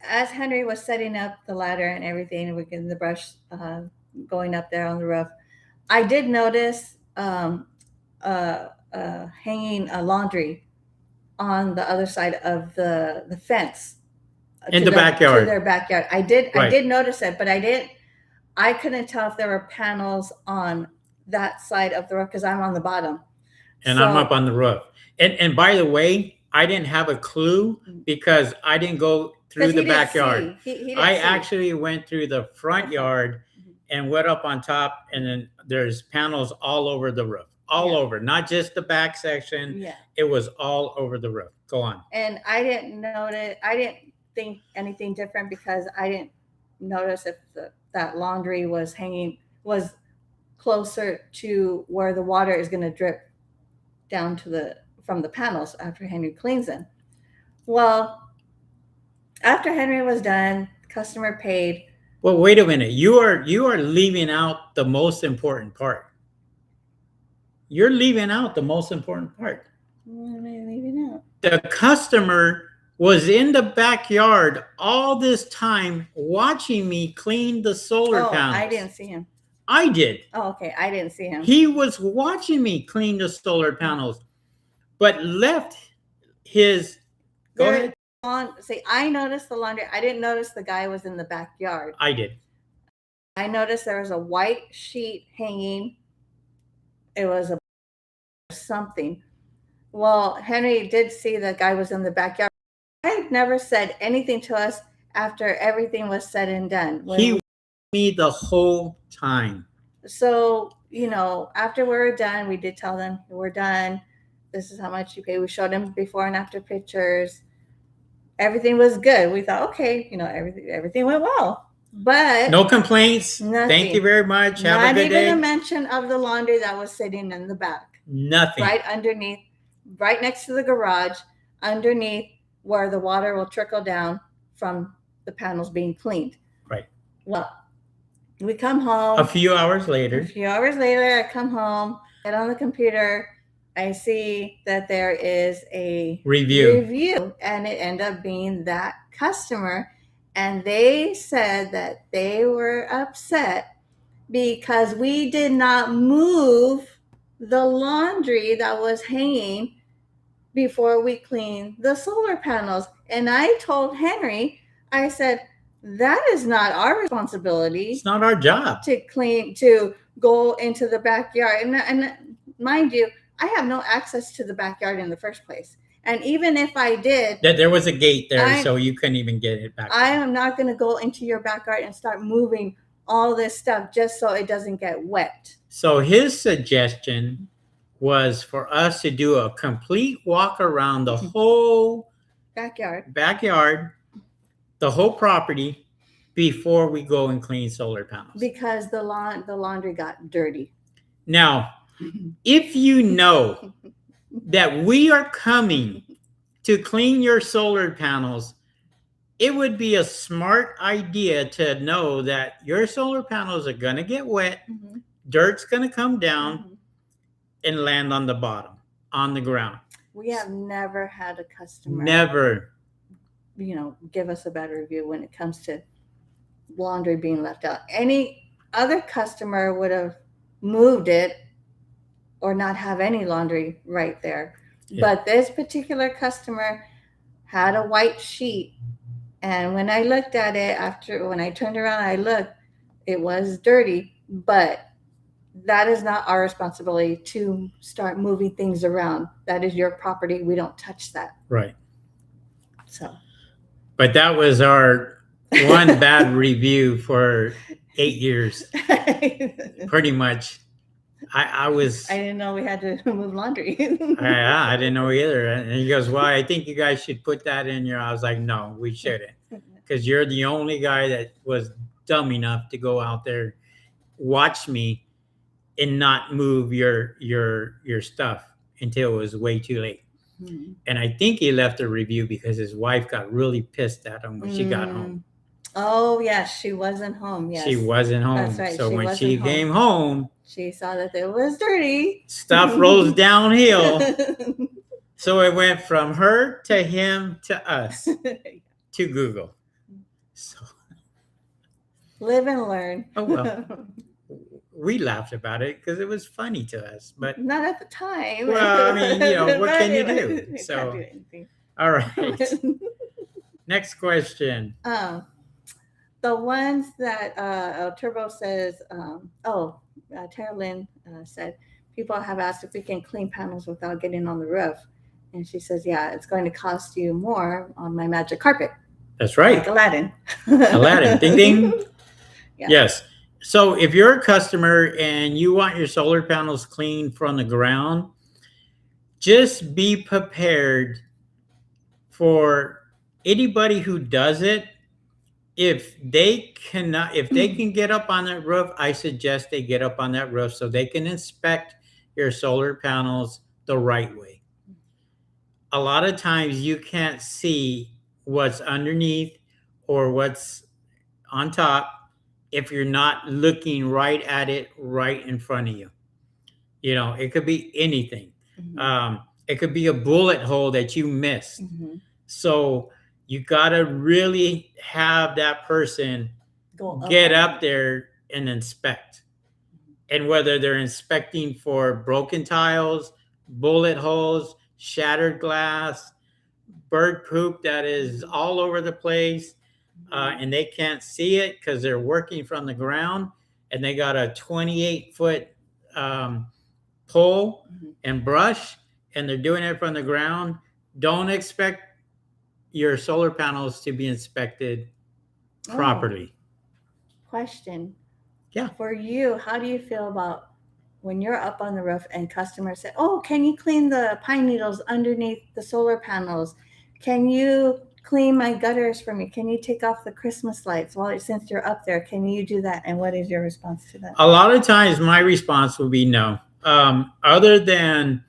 as Henry was setting up the ladder and everything, and we're getting the brush going up there on the roof, I did notice hanging a laundry on the other side of the fence in the backyard. To their backyard. I did notice it, but I couldn't tell if there were panels on that side of the roof because I'm on the bottom. And I'm up on the roof. And by the way, I didn't have a clue because I didn't go through the backyard. I actually went through the front yard and went up on top, and then there's panels all over the roof. All over, not just the back section. Yeah. It was all over the roof. Go on. And I didn't think anything different because I didn't notice if that laundry was was closer to where the water is going to drip down from the panels after Henry cleans them. Well, after Henry was done, customer paid. Well, wait a minute. You are leaving out the most important part. You're leaving out the most important part. What am I leaving out? The customer was in the backyard all this time watching me clean the solar panels. I didn't see him. I did. Oh, okay. I didn't see him. He was watching me clean the solar panels, but left his... Go ahead. I noticed the laundry. I didn't notice the guy was in the backyard. I did. I noticed there was a white sheet hanging. It was something. Well, Henry did see the guy was in the backyard. I never said anything to us after everything was said and done. He me the whole time. So, after we were done, we did tell them, we're done. This is how much you pay. We showed them before and after pictures. Everything was good. We thought, okay, everything went well. But no complaints. Nothing. Thank you very much. Have a good day. Not even a mention of the laundry that was sitting in the back. Nothing. Right underneath, right next to the garage, underneath where the water will trickle down from the panels being cleaned. Right. Well, we come home. A few hours later, I come home, get on the computer. I see that there is a review, and it ended up being that customer. And they said that they were upset because we did not move the laundry that was hanging before we cleaned the solar panels. And I told Henry, I said, that is not our responsibility. It's not our job to go into the backyard. And mind you, I have no access to the backyard in the first place. And even if I did, That there was a gate there, so you couldn't even get it back. I am not going to go into your backyard and start moving all this stuff just so it doesn't get wet. So his suggestion was for us to do a complete walk around the whole backyard, the whole property, before we go and clean solar panels. Because the laundry got dirty. Now, if you know that we are coming to clean your solar panels, it would be a smart idea to know that your solar panels are going to get wet, dirt's going to come down and land on the bottom, on the ground. We have never had a customer give us a bad review when it comes to laundry being left out. Any other customer would have moved it or not have any laundry right there. Yeah. But this particular customer had a white sheet, and when I looked at it when I turned around, I looked, it was dirty, but that is not our responsibility to start moving things around. That is your property. We don't touch that. Right. So. But that was our one bad review for 8 years. Pretty much. I didn't know we had to move laundry. I didn't know either. And he goes, well, I think you guys should put that in your. I was like, no, we shouldn't. Because you're the only guy that was dumb enough to go out there, watch me, and not move your stuff until it was way too late. And I think he left a review because his wife got really pissed at him when she got home. Oh, yes. She wasn't home. Yes. She wasn't home. That's right. So when she came home, she saw that it was dirty. Stuff rolls downhill. So it went from her to him to us to Google. So live and learn. Oh, well. We laughed about it because it was funny to us, but not at the time. Well, I mean, what can you do? So, do anything. All right. Next question. The ones that Turbo says, Tara Lynn said, people have asked if we can clean panels without getting on the roof. And she says, yeah, it's going to cost you more on my magic carpet. That's right. Like Aladdin. Aladdin. Ding, ding. Yeah. Yes. So if you're a customer and you want your solar panels cleaned from the ground, just be prepared for anybody who does it. If they can get up on that roof, I suggest they get up on that roof so they can inspect your solar panels the right way. A lot of times you can't see what's underneath or what's on top if you're not looking right at it right in front of you. You know, it could be anything. It could be a bullet hole that you missed. So you got to really have that person get up there and inspect. And whether they're inspecting for broken tiles, bullet holes, shattered glass, bird poop that is all over the place, and they can't see it because they're working from the ground, and they got a 28-foot pole and brush, and they're doing it from the ground, don't expect your solar panels to be inspected properly. Question. Yeah. For you, how do you feel about when you're up on the roof and customers say, oh, can you clean the pine needles underneath the solar panels? Can you clean my gutters for me? Can you take off the Christmas lights since you're up there? Can you do that? And what is your response to that? A lot of times my response will be no. Other than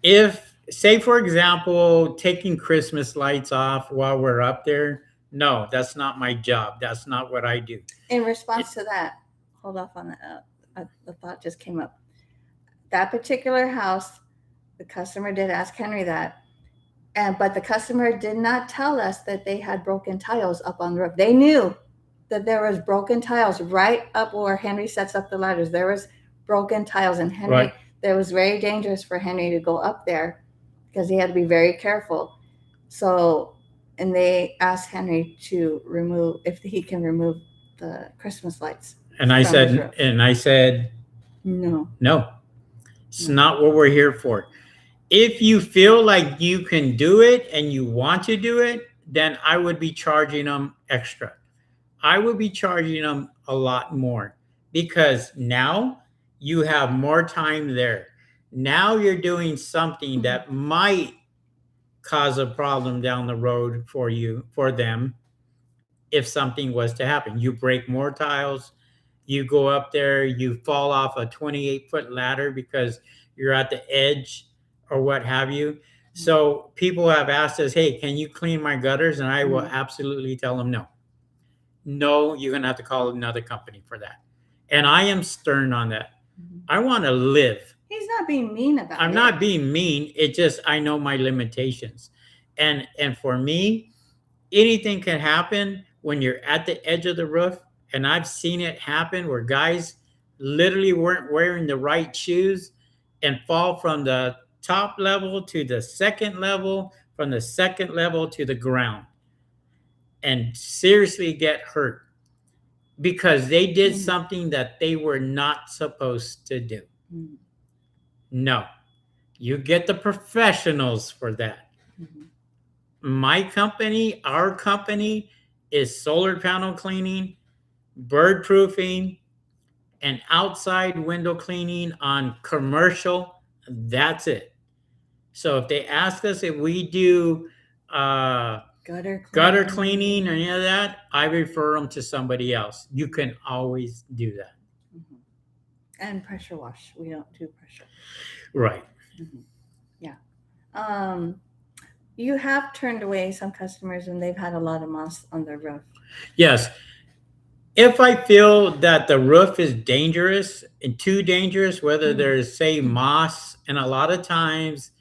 if, say, for example, taking Christmas lights off while we're up there, no, that's not my job. That's not what I do. In response to that, hold off on that. The thought just came up. That particular house, the customer did ask Henry that, but the customer did not tell us that they had broken tiles up on the roof. They knew that there was broken tiles right up where Henry sets up the ladders. There was broken tiles, and Henry, It was very dangerous for Henry to go up there because he had to be very careful. So, and they asked Henry to remove, if he can remove the Christmas lights. And I said, no. It's not what we're here for. If you feel like you can do it and you want to do it, then I would be charging them extra. I would be charging them a lot more because now you have more time there. Now you're doing something Mhm. that might cause a problem down the road for you, for them, if something was to happen. You break more tiles, you go up there, you fall off a 28-foot ladder because you're at the edge or what have you. So people have asked us, hey, can you clean my gutters? And I will Mhm. absolutely tell them no. No, you're going to have to call another company for that. And I am stern on that. Mhm. I want to live. He's not being mean about I'm it. not being mean. It just I know my limitations. And for me, anything can happen when you're at the edge of the roof. And I've seen it happen where guys literally weren't wearing the right shoes and fall from the top level to the second level, from the second level to the ground, and seriously get hurt because they did Mhm. something that they were not supposed to do. Mhm. No, you get the professionals for that. Mhm. My company, our company, is solar panel cleaning, bird proofing, and outside window cleaning on commercial. That's it. So if they ask us if we do uh, Gutter gutter cleaning or any cleaning. of that, I refer them to somebody else. You can always do that. Mhm. And pressure wash. We don't do pressure. Right. Mhm. Yeah. Um, you have turned away some customers when they've had a lot of moss on their roof. Yes. If I feel that the roof is dangerous and too dangerous, whether Mhm. there's, say, moss, and a lot of times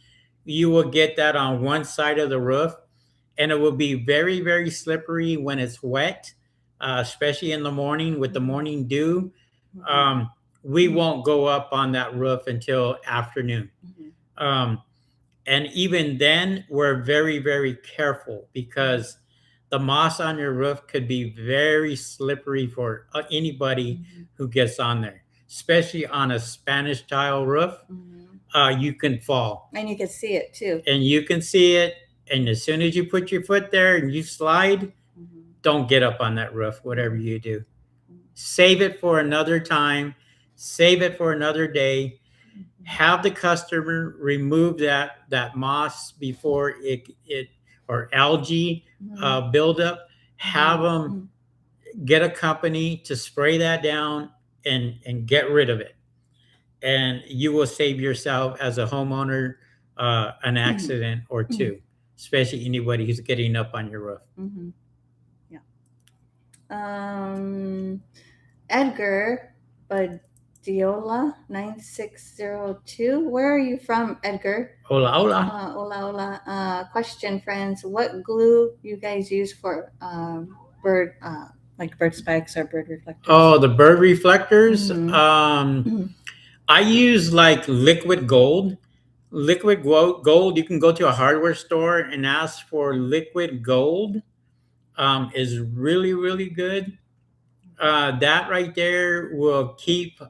you will get that on one side of the roof, and it will be very, very slippery when it's wet, especially in the morning with the morning dew. Mhm. Um, we won't go up on that roof until afternoon. Mhm. Um, and even then, we're very, very careful because the moss on your roof could be very slippery for anybody Mhm. who gets on there, especially on a Spanish tile roof. Mhm. You can fall And you can see it too. and you can see it. And as soon as you put your foot there and you slide, Mhm. don't get up on that roof, whatever you do. Mhm. Save it for another time, save it for another day. Mhm. Have the customer remove that moss before it or algae Mhm. buildup. Have them Mhm. get a company to spray that down and get rid of it, and you will save yourself as a homeowner an Mhm. accident or Mhm. two, especially anybody who's getting up on your roof. Mhm. Yeah. Um, Edgar Badiola 9602. Where are you from, Edgar? Hola, hola. Hola, hola. Question, friends. What glue you guys use for bird, like bird spikes or bird reflectors? Oh, the bird reflectors. Mm-hmm. Mm-hmm. I use like liquid gold. Gold. You can go to a hardware store and ask for liquid gold. Is really, really good. That right there will keep,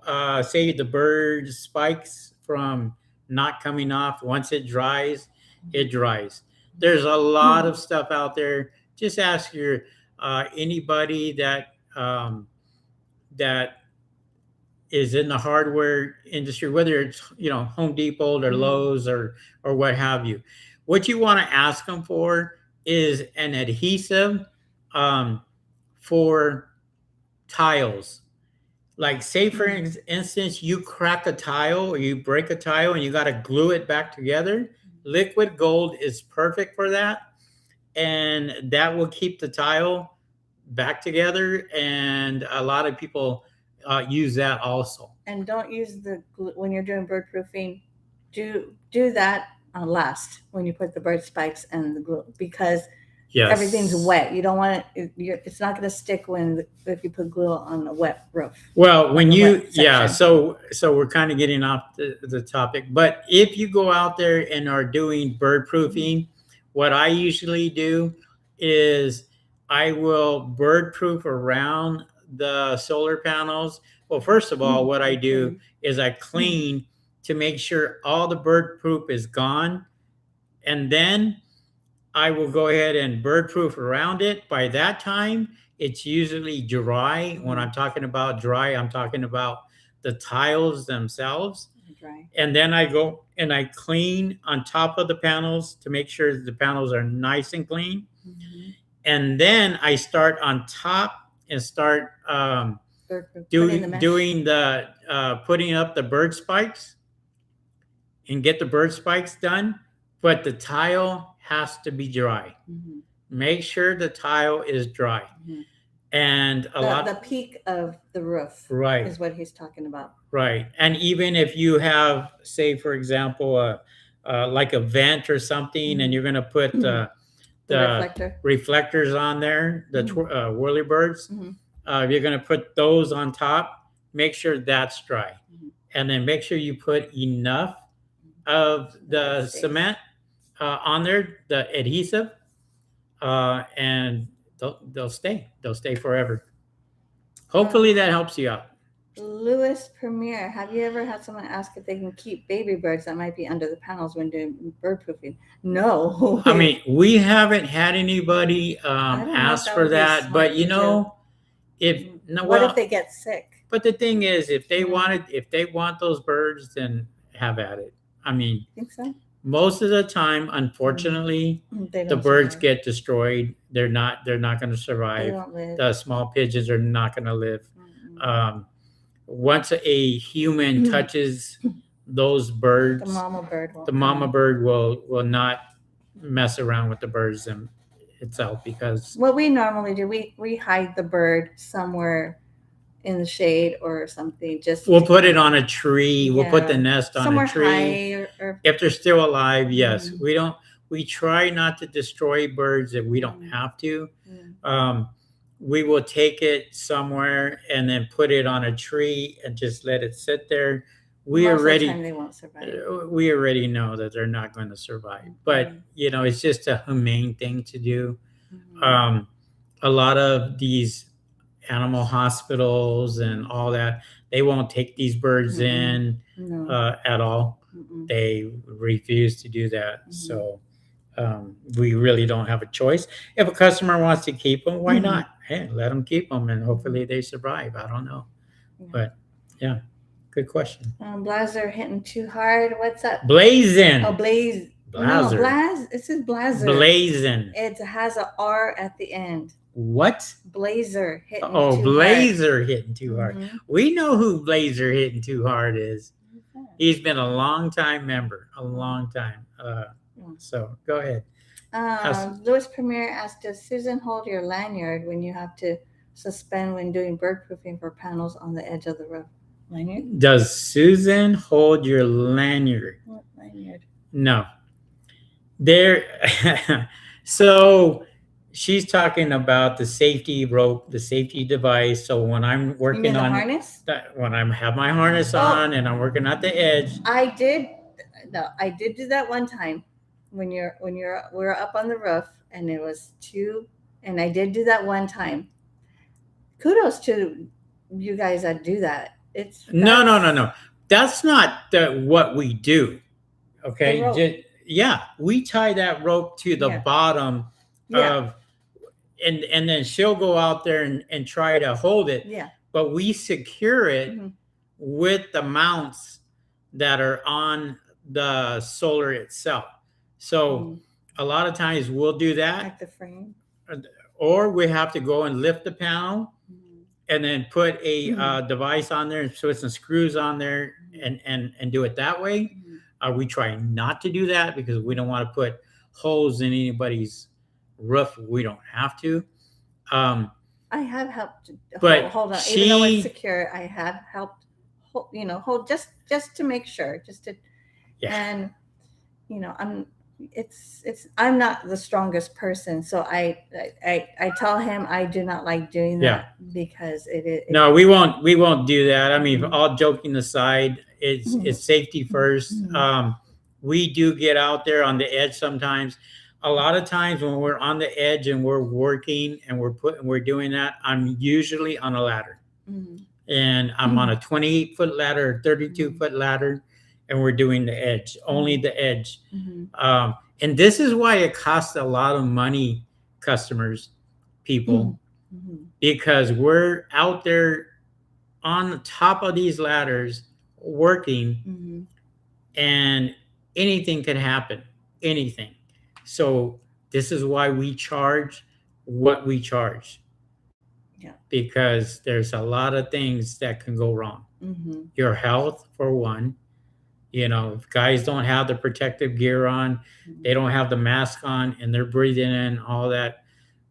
say, the bird spikes from not coming off. Once it dries, it dries. There's a lot of stuff out there. Just ask your anybody that is in the hardware industry, whether it's Home Depot or Mm-hmm. Lowe's or what have you. What you want to ask them for is an adhesive um, for tiles. Like, say for instance, you crack a tile or you break a tile and you got to glue it back together. Liquid gold is perfect for that, and that will keep the tile back together. And a lot of people use that also. And don't use the glue when you're doing bird proofing. Do that last when you put the bird spikes and the glue because everything's Yes. wet. You don't want it. It's not going to stick if you put glue on a wet roof, Well, like when a you, wet yeah, section. so we're kind of getting off the topic, but if you go out there and are doing bird proofing, what I usually do is I will bird proof around the solar panels. Well, first of all, what I do is I clean to make sure all the bird poop is gone. And then I will go ahead and bird proof around it. By that time, it's usually dry. When I'm talking about dry, I'm talking about the tiles themselves. Dry. And then I go and I clean on top of the panels to make sure the panels are nice and clean. Mm-hmm. And then I start on top and start doing the putting up the bird spikes and get the bird spikes done. But the tile has to be dry. Mm-hmm. Make sure the tile is dry. Mm-hmm. And the peak of the roof, right, is what he's talking about. Right. And even if you have, say, for example, like a vent or something, and you're going to put the reflectors on there, the whirlybirds, you're going to put those on top. Make sure that's dry. And then make sure you put enough of the cement on there, the adhesive, and they'll stay. They'll stay forever. Hopefully that helps you out. Louis Premier, have you ever had someone ask if they can keep baby birds that might be under the panels when doing bird proofing? No. I mean, we haven't had anybody ask for that, but what if they get sick? But the thing is, if they want those birds, then have at it. I mean, think so? Most of the time, unfortunately, the birds get destroyed. They're not going to survive. They don't live. The small pigeons are not going to live. Once a human touches those birds, the mama bird will not mess around with the birds itself, because what we normally do, we hide the bird somewhere in the shade or something. We'll put it on a tree. We'll put the nest on a tree. High or if they're still alive, yes. We try not to destroy birds if we don't have to. We will take it somewhere and then put it on a tree and just let it sit there. Most of the time they won't survive. We already know that they're not going to survive. But it's just a humane thing to do. A lot of these animal hospitals and all that, they won't take these birds in at all. They refuse to do that. So we really don't have a choice. If a customer wants to keep them, why not? Hey, let them keep them, and hopefully they survive. I don't know. But yeah, good question. Blazer hitting too hard. What's up? Blazing. Oh, Blaze. Blazer. No, it says Blazer. Blazing. It has a R at the end. What? Blazer hitting too hard. Blazer hitting too hard. We know who Blazer hitting too hard is. He's been a long time member, a long time. So go ahead. Louis Premier asked, does Susan hold your lanyard when you have to suspend when doing bird proofing for panels on the edge of the roof? Lanyard? Does Susan hold your lanyard? What lanyard? No. So she's talking about the safety rope, the safety device. So when I'm working on harness, when I have my harness on and I'm working at the edge, I did do that one time when we're up on the roof and it was two, and I did do that one time. Kudos to you guys that do that. No. That's not what we do. Okay. We tie that rope to the bottom of, and then she'll go out there and try to hold it. Yeah. But we secure it with the mounts that are on the solar itself. So a lot of times we'll do that. Like the frame. Or we have to go and lift the panel and then put a device on there and put some screws on there and do it that way. We try not to do that because we don't want to put holes in anybody's roof. We don't have to. I have helped. But hold on. Even though it's secure, I have helped. Hold just to make sure, and I'm not the strongest person, so I tell him I do not like doing that because No, we won't do that. I mean, all joking aside, it's safety first. We do get out there on the edge sometimes. A lot of times when we're on the edge and we're working and we're doing that, I'm usually on a ladder, and I'm on a 28-foot ladder, 32-foot ladder, and we're doing the edge, only the edge. Mhm. And this is why it costs a lot of money, customers, people, Mhm. because we're out there on the top of these ladders working, Mhm. and anything can happen. Anything. So this is why we charge what we charge, Yeah. because there's a lot of things that can go wrong. Mhm. Your health, for one. If guys don't have the protective gear on, they Mhm. don't have the mask on, and they're breathing in all that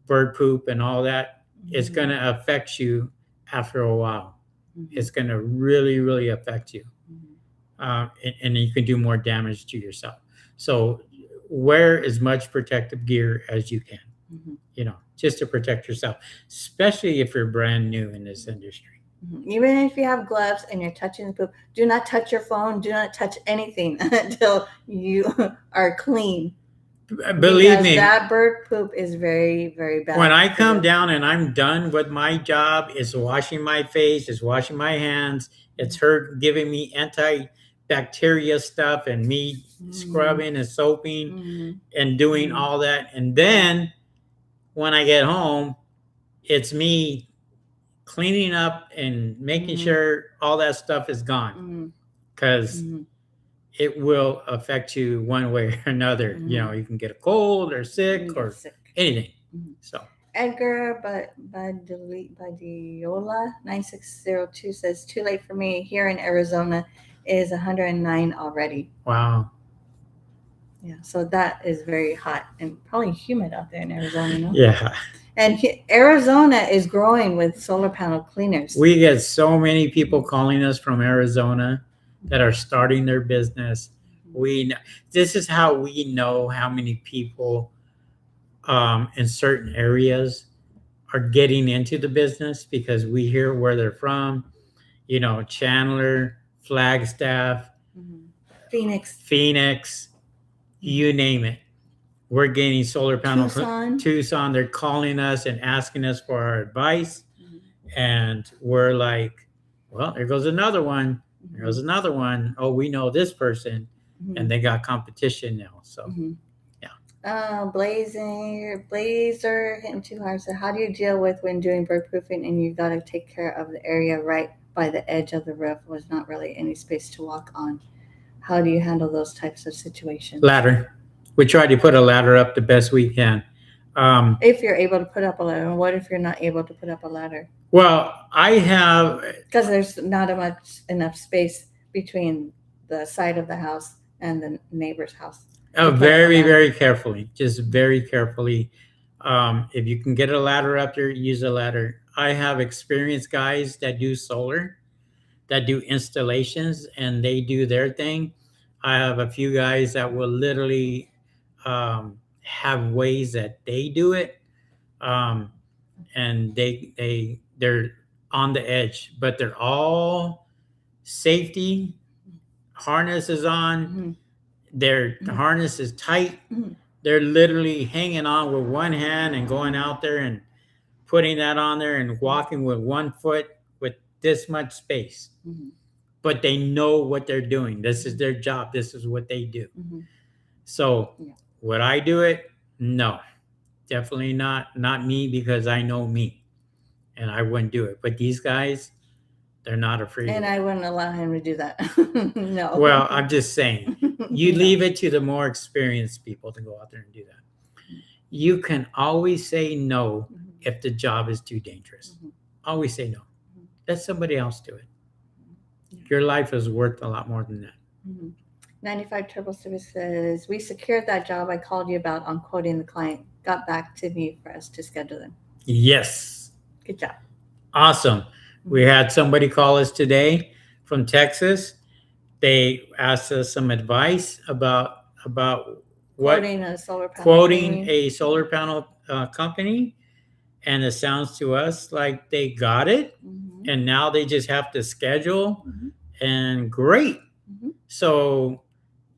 bird poop and all that, it's going Mhm. to affect you after a while. Mhm. It's going to really, really affect you. Mhm. And you can do more damage to yourself. So wear as much protective gear as you can, Mhm. just to protect yourself, especially if you're brand new in this industry. Mhm. Even if you have gloves and you're touching the poop, do not touch your phone. Do not touch anything until you are clean, Believe because me, that bird poop is very, very when bad I for come you. down and I'm done with my job, it's washing my face, it's washing my hands, it's her giving me antibacteria stuff and me Mhm. scrubbing and soaping Mhm. and doing Mhm. all that. And then when I get home, it's me cleaning up and making Mhm. sure all that stuff is gone, Mhm. because Mhm. it will affect you one way or another. Mhm. You can get a cold or sick You get or sick. anything. Mhm. So, Edgar Badiola 9602 says, too late for me. Here in Arizona is 109 already. wow. Yeah, so that is very hot and probably humid out there in Arizona, no? Yeah. And Arizona is growing with solar panel cleaners. We get so many people calling us from Arizona that are starting their business. This is how we know how many people in certain areas are getting into the business, because we hear where they're from. Chandler, Flagstaff, Mhm. Phoenix, you name it. We're getting solar panel. Tucson. Tucson. They're calling us and asking us for our advice, Mhm. and we're like, well, there goes another one. There goes Mhm. another one. Oh, we know this person, and Mhm. they got competition now. So, Mhm. yeah. Blazer hitting too hard. So, how do you deal with when doing bird proofing and you got to take care of the area right by the edge of the roof was not really any space to walk on? How do you handle those types of situations? Ladder. We try to put a ladder up the best we can. If you're able to put up a ladder, and what if you're not able to put up a ladder? Well, I have Because there's not enough space between the side of the house and the neighbor's house to put up a very, ladder. very carefully, just very carefully. If you can get a ladder up there, use a ladder. I have experienced guys that do solar, that do installations, and they do their thing. I have a few guys that will literally have ways that they do it, um, and they're on the edge, but they're all safety. Harness is on. Mhm. Their Mhm. harness is tight. Mhm. They're literally hanging on with one hand and going out there and putting that on there and walking with one foot with this much space. Mhm. But they know what they're doing. This is their job. This is what they do. Mhm. So Yeah. would I do it? No, definitely not. Not me, because I know me, and I wouldn't do it. But these guys, they're not afraid And of I it. wouldn't allow him to do that. No. Well, I'm just saying, you No. leave it to the more experienced people to go out there and do that. You can always say no Mhm. if the job is too dangerous. Mhm. Always say no. Mhm. Let somebody else do it. Yeah. Your life is worth a lot more than that. Mhm. 95 Turbo Service says, we secured that job I called you about on quoting the client. Got back to me for us to schedule them. Yes. Good job. Awesome. We had somebody call us today from Texas. They asked us some advice about what Quoting a solar panel. quoting a solar panel company, and it sounds to us like they got it, Mhm. and now they just have to schedule, Mhm. and great. Mhm. So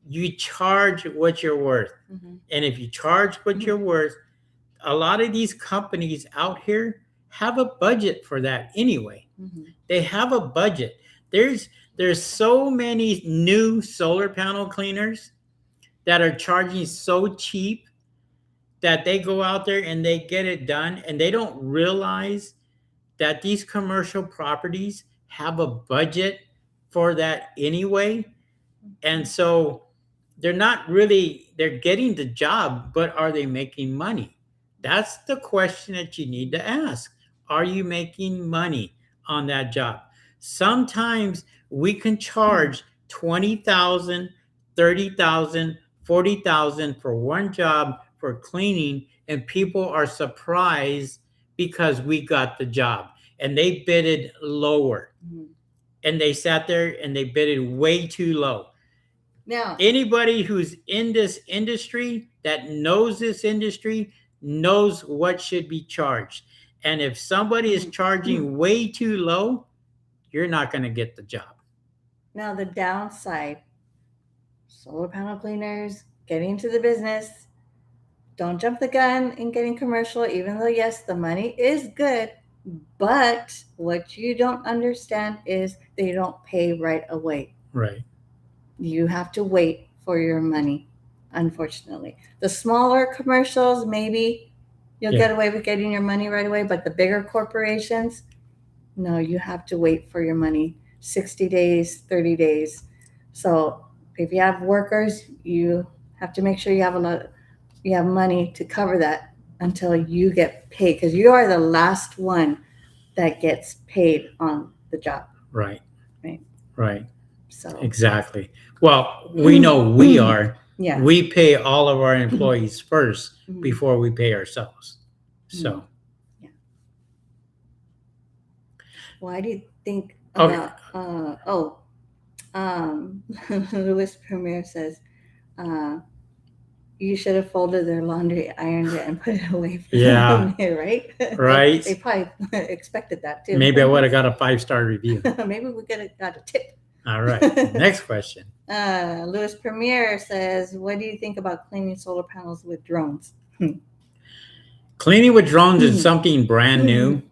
you charge what you're worth. Mhm. And if you charge what you're worth, a lot of these companies out here have a budget for that anyway. Mhm. They have a budget. There's There's so many new solar panel cleaners that are charging so cheap that they go out there and they get it done, and they don't realize that these commercial properties have a budget for that anyway. And so they're not really, they're getting the job, but are they making money? That's the question that you need to ask. Are you making money on that job? Sometimes we can charge 20,000, 30,000, 40,000 for one job for cleaning, and people are surprised because we got the job and they bidded lower. Mhm. And they sat there and they bidded way too low. Now, Anybody who's in this industry, that knows this industry, knows what should be charged. And if somebody is charging way too low, you're not going to get the job. now the downside, solar panel cleaners, getting into the business, don't jump the gun in getting commercial, even though, yes, the money is good. But what you don't understand is they don't pay right away. Right. You have to wait for your money, unfortunately. The smaller commercials, maybe you'll Yeah. get away with getting your money right away, but the bigger corporations, no, you have to wait for your money 60 days, 30 days. So if you have workers, you have to make sure you have money to cover that until you get paid, because you are the last one that gets paid on the job. Right. Right. Right. So Exactly. Well, we know we are. yeah. We pay all of our employees first Mhm. before we pay ourselves. So, Why do you think Okay. about Louis Premier says you should have folded their laundry, ironed it, and put it away for Yeah. them, right? Right. They probably expected that too. Maybe I would have got a 5-star review. Maybe we could have got a tip. All right. Next question. Louis Premier says, what do you think about cleaning solar panels with drones? Cleaning with drones is something brand new.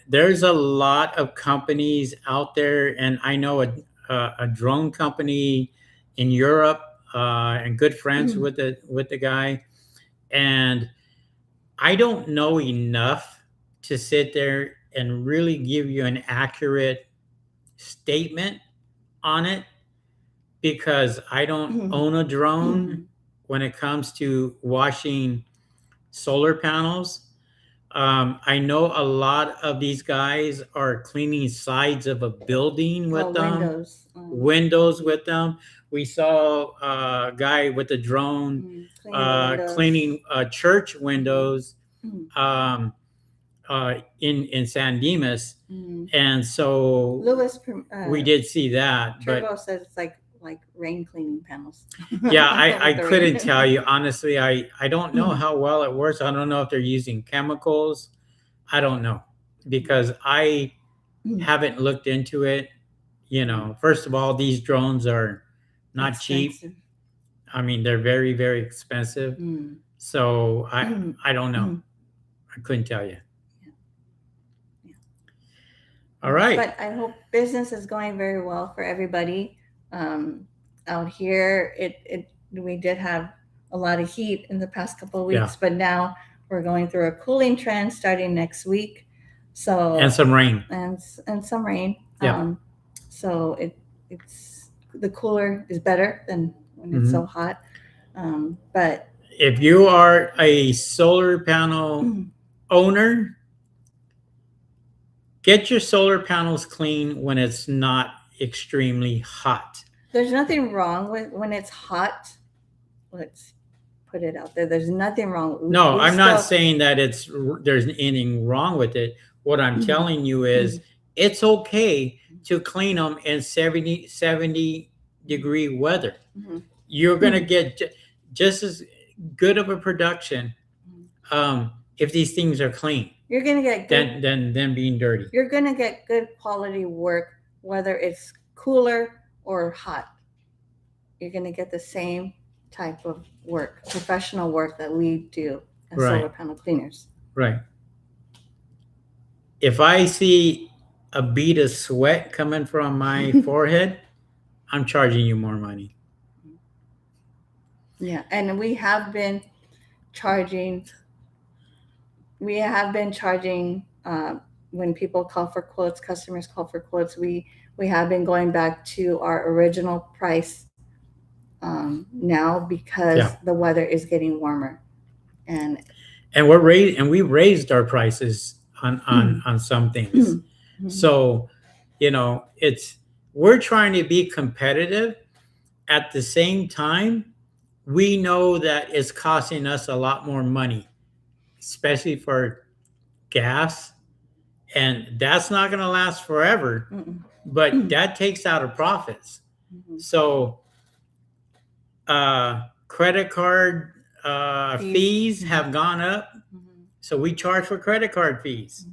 There's a lot of companies out there, and I know a drone company in Europe, and good friends with the guy. And I don't know enough to sit there and really give you an accurate statement on it, because I don't own a drone when it comes to washing solar panels. I know a lot of these guys are cleaning sides of a building with them, windows with them. We saw a guy with a drone cleaning church windows in San Dimas. And so Louis, we did see that. Turbo But says it's like rain cleaning panels. yeah, I couldn't tell you. Honestly, I don't know how well it works. I don't know if they're using chemicals. I don't know, because I haven't looked into it. You know, first of all, these drones are not cheap. I mean, they're very, very expensive. So I don't know. I couldn't tell you. All right. But I hope business is going very well for everybody. Out here, we did have a lot of heat in the past couple of weeks, but now we're going through a cooling trend starting next week. So and some rain. And some rain. Yeah. So it's the cooler is better than when it's so hot. But if you are a solar panel owner, get your solar panels clean when it's not extremely hot. There's nothing wrong with when it's hot. Let's put it out there. There's nothing wrong. No, I'm not saying that there's anything wrong with it. What I'm telling you is it's okay to clean them in 70 degree weather. You're going to get just as good of a production if these things are clean. You're going to get good than being dirty. You're going to get good quality work, whether it's cooler or hot. You're going to get the same type of work, professional work that we do as solar panel cleaners. Right. If I see a bead of sweat coming from my forehead, I'm charging you more money. Yeah, and charging. We have been charging when people call for quotes, customers call for quotes. We have been going back to our original price now because Yeah. the weather is getting warmer, and And we raised our prices on some things. So, it's we're trying to be competitive. At the same time, we know that it's costing us a lot more money, especially for gas, and that's not going to last forever, but that takes out of profits. So, credit card fees have gone up. So we charge for credit card fees.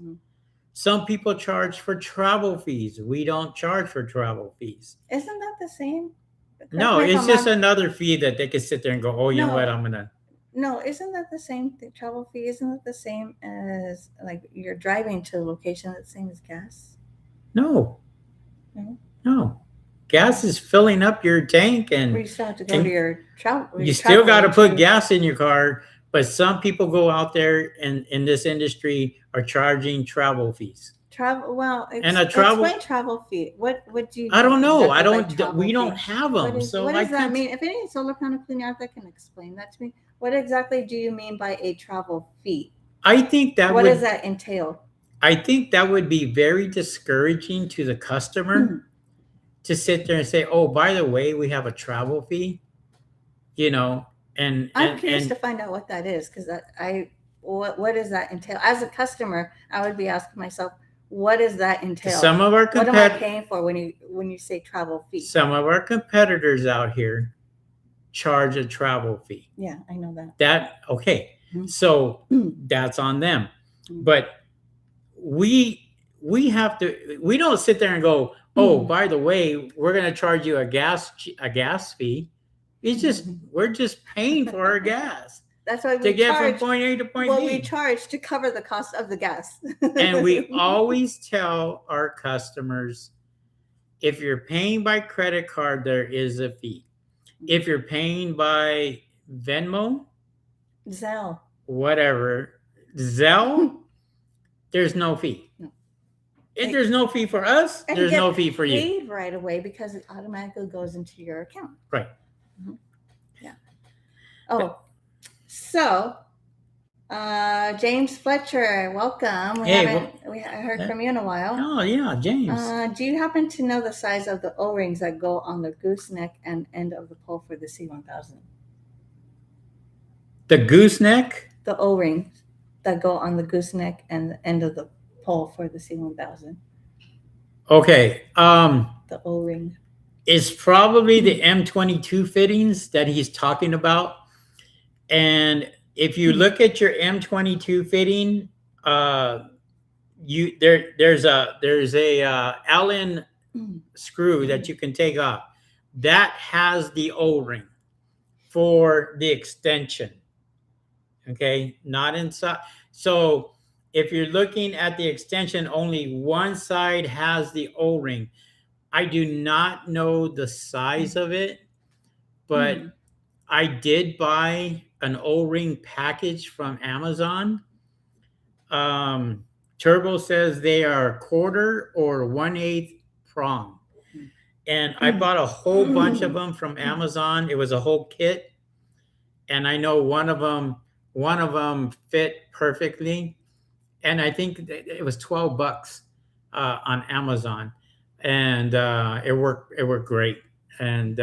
Some people charge for travel fees. We don't charge for travel fees. Isn't that the same? No, it's just another fee that they can sit there and go, oh, you know what, I'm gonna. No, isn't that the same travel fee? Isn't it the same as like you're driving to a location that's the same as gas? No, No. no. Gas is filling up your tank, and you still have to go to your travel. You still got to put gas in your car, but some people go out there and in this industry are charging travel fees. Travel. Well, and a travel explain travel fee. What do you? I don't know. Exactly I don't. We don't have them. What does that mean? If any solar panel cleaner out there can explain that to me, what exactly do you mean by a travel fee? I think that what does that entail? I think that would be very discouraging to the customer to sit there and say, "Oh, by the way, we have a travel fee." And I'm curious to find out what that is, because what does that entail? As a customer, I would be asking myself, what does that entail? Some of our what am I paying for when you say travel fee? Some of our competitors out here charge a travel fee. Yeah, I know that. Okay. So that's on them. But we have to. We don't sit there and go, "Oh, by the way, we're going to charge you a gas fee." It's just we're just paying for our gas. That's why to get from point A to point B. Well, we charge to cover the cost of the gas. And we always tell our customers, if you're paying by credit card, there is a fee. If you're paying by Venmo, Zelle, there's no fee. No. If there's no fee for us, there's no fee for you. Paid right away because it automatically goes into your account. Right. Yeah. Oh, so James Fletcher, welcome. We haven't heard from you in a while. Oh yeah, James. Do you happen to know the size of the O-rings that go on the gooseneck and end of the pole for the C1000? The gooseneck? The O-rings that go on the gooseneck and the end of the pole for the C1000. Okay. The O-ring. It's probably the M22 fittings that he's talking about. And if you look at your M22 fitting, there's a Allen screw that you can take off. That has the O-ring for the extension. Okay, not inside. So if you're looking at the extension, only one side has the O-ring. I do not know the size of it, but I did buy an O-ring package from Amazon. Turbo says they are 1/4 or 1/8 prong. And I bought a whole bunch of them from Amazon. It was a whole kit. And I know one of them fit perfectly. And I think it was $12 on Amazon. And it worked great. And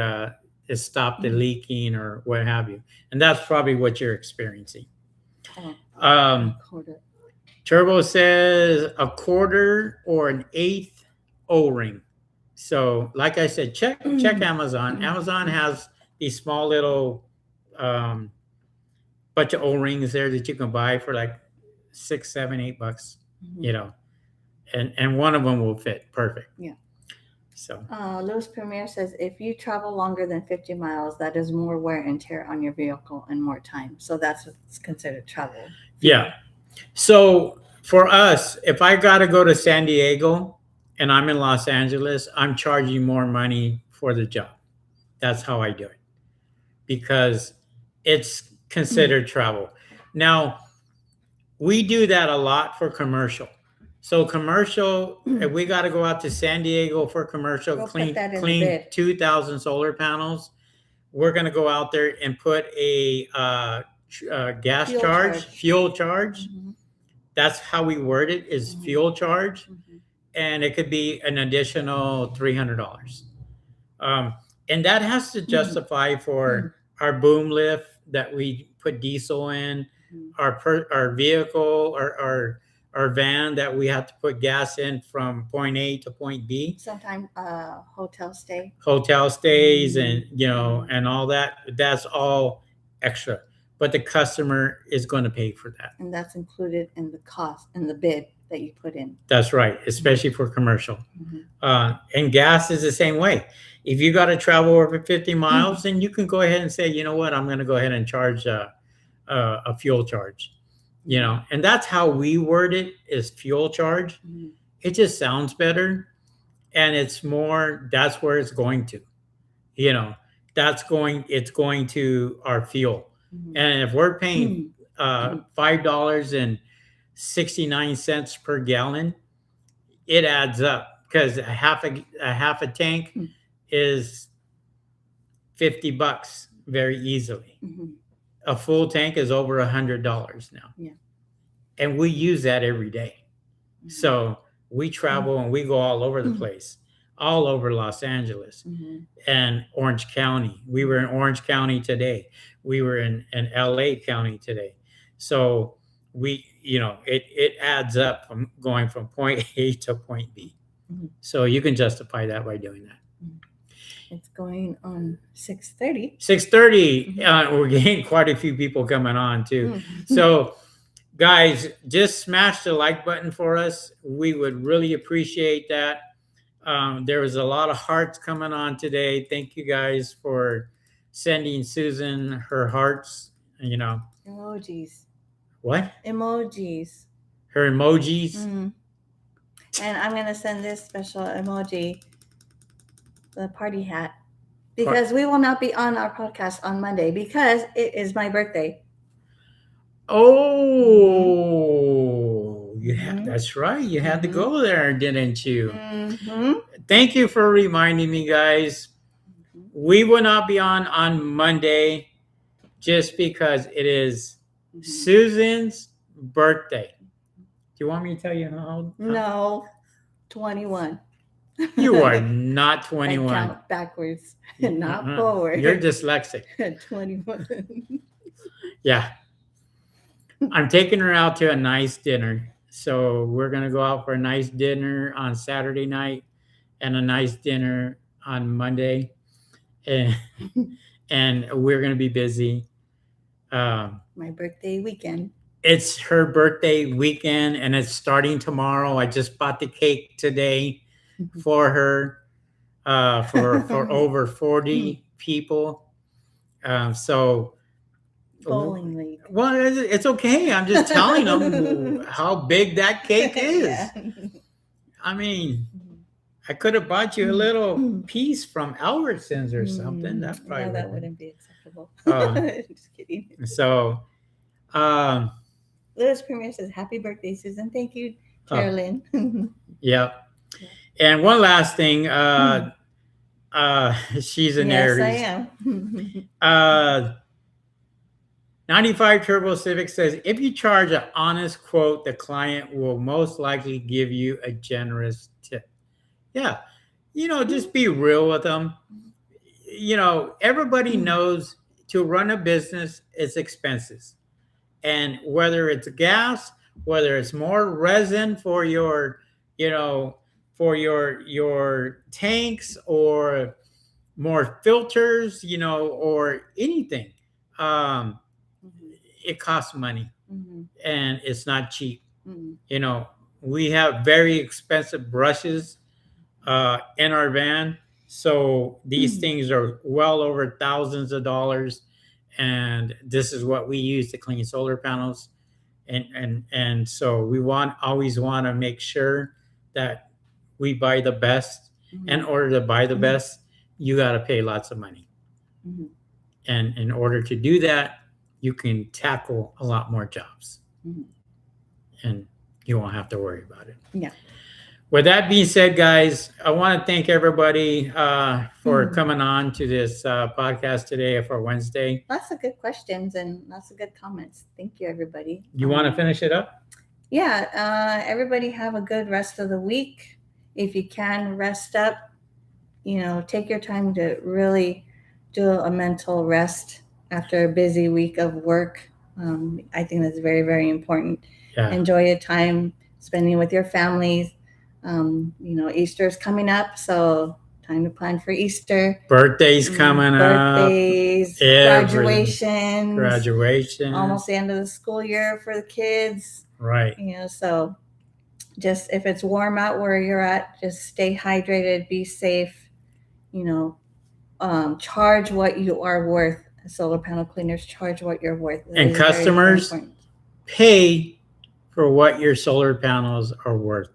it stopped the leaking or what have you. And that's probably what you're experiencing. Turbo says 1/4 or 1/8 O-ring. So like I said, check Amazon. Amazon has these small little bunch of O-rings there that you can buy for like $6, $7, $8, and one of them will fit perfect. Yeah. So Louis Premier says, if you travel longer than 50 miles, that is more wear and tear on your vehicle and more time. So that's what's considered travel. Yeah. So for us, if I got to go to San Diego and I'm in Los Angeles, I'm charging more money for the job. That's how I do it because it's considered travel. Now, we do that a lot for commercial. So commercial, if we got to go out to San Diego for commercial, We'll put that in the clean bid. 2,000 solar panels. We're going to go out there and put a gas Fuel charge, charge. fuel charge. Mhm. That's how we word it is fuel charge, Mhm. and it could be an additional $300. Um, and that has to justify for our boom lift that we put diesel in, Mhm. our vehicle, our van that we have to put gas in from point A to point B, Sometime hotel stay. hotel stays, and Mhm. and all that. That's all extra, but the customer is going to pay for that. And that's included in the cost in the bid that you put in. That's right, especially for commercial. Mhm. And gas is the same way. If you got to travel over 50 miles, then you can go ahead and say, you know what, I'm going to go ahead and charge a fuel charge. And that's how we word it is fuel charge. Mhm. It just sounds better, and it's more. That's where it's going to. You know, it's going to our fuel, Mhm. and if we're paying $5.69 per gallon, it adds up because a half a tank Hmm. is $50 very easily. Mhm. A full tank is over $100 now. Yeah. And we use that every day. So we travel and we go all over the place, all over Los Angeles Mhm. and Orange County. We were in Orange County today. We were in LA County today. So it adds up from going from point A to point B. Mhm. So you can justify that by doing that. It's going on 6:30. 6:30. We're getting quite a few people coming on too. Mhm. So, guys, just smash the like button for us. We would really appreciate that. There was a lot of hearts coming on today. Thank you guys for sending Susan her hearts. Emojis. What? Emojis. Her emojis. Mhm. And I'm gonna send this special emoji, the party hat, because we will not be on our podcast on Monday because it is my birthday. Oh, that's right. You had to Mhm. go there, didn't you? Mm-hmm. Thank you for reminding me, guys. We will not be on Monday just because it is Susan's birthday. Do you want me to tell you how old? No, 21. You are not I 21. count backwards, not forward. You're dyslexic. 21. Yeah. I'm taking her out to a nice dinner. So we're going to go out for a nice dinner on Saturday night and a nice dinner on Monday. And we're going to be busy. My birthday weekend. It's her birthday weekend and it's starting tomorrow. I just bought the cake today for her for over 40 people. So Bowling league. Well, it's okay. I'm just telling them how big that cake is. Yeah. I mean, I could have bought you a little piece from Albertsons or something. That probably that wouldn't be acceptable. Oh. Just kidding. So, Lewis Premier says, "Happy birthday, Susan." Thank you, Carolyn. yeah. And one last thing. She's an Yes, Aries. I am. 95 Turbo Civic says, if you charge an honest quote, the client will most likely give you a generous tip. Yeah. Just be real with them. Everybody knows to run a business is expenses. And whether it's gas, whether it's more resin for your tanks or more filters, or anything. It costs money and it's not cheap. We have very expensive brushes in our van. So these things are well over thousands of dollars. And this is what we use to clean solar panels. And so we always want to make sure that we buy the best. In order to buy the best, you got to pay lots of money. Mhm. And in order to do that, you can tackle a lot more jobs Mhm. and you won't have to worry about it. Yeah. With that being said, guys, I want to thank everybody for Mm. coming on to this podcast today for Wednesday. Lots of good questions and lots of good comments. Thank you, everybody. You want to finish it up? Yeah. Everybody have a good rest of the week. If you can, rest up. Take your time to really do a mental rest after a busy week of work. I think that's very, very important. Yeah. Enjoy your time spending with your families. Easter's coming up, so time to plan for Easter. Birthdays coming Birthdays, up. graduation. Almost the end of the school year for the kids. Right. So just if it's warm out where you're at, just stay hydrated, be safe. Charge what you are worth. Solar panel cleaners charge what you're worth. That and customers pay for what your solar panels are worth.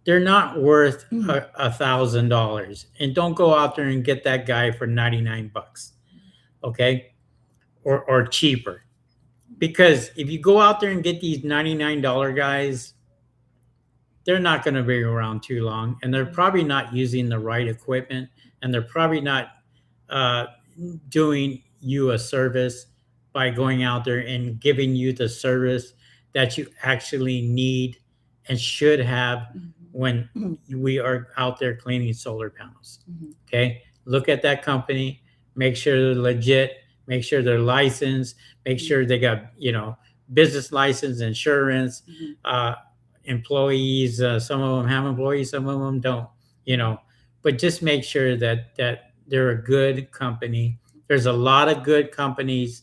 They're not worth $1,000. And don't go out there and get that guy for 99 bucks. Okay? Or cheaper. Because if you go out there and get these $99 guys, they're not going to be around too long. And they're probably not using the right equipment. And they're probably not doing you a service by going out there and giving you the service that you actually need and should have when we are out there cleaning solar panels. Okay, look at that company, make sure they're legit, make sure they're licensed, make sure they got business license, insurance, employees. Some of them have employees, some of them don't. But just make sure that they're a good company. There's a lot of good companies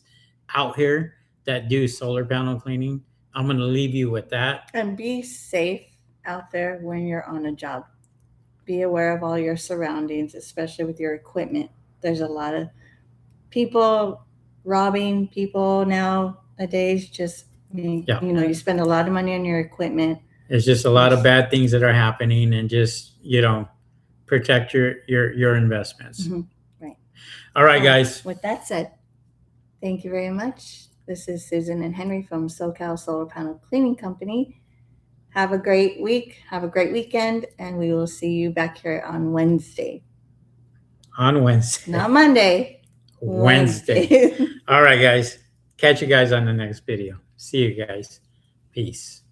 out here that do solar panel cleaning. I'm going to leave you with that. And be safe out there when you're on a job. Be aware of all your surroundings, especially with your equipment. There's a lot of people robbing people nowadays. Just, you spend a lot of money on your equipment. There's just a lot of bad things that are happening, and just, protect your investments. Right. All right, guys. With that said, thank you very much. This is Susan and Henry from SoCal Solar Panel Cleaning Company. Have a great week. Have a great weekend. And we will see you back here on Wednesday. On Wednesday. Not Monday. Wednesday. All right, guys. Catch you guys on the next video. See you guys. Peace.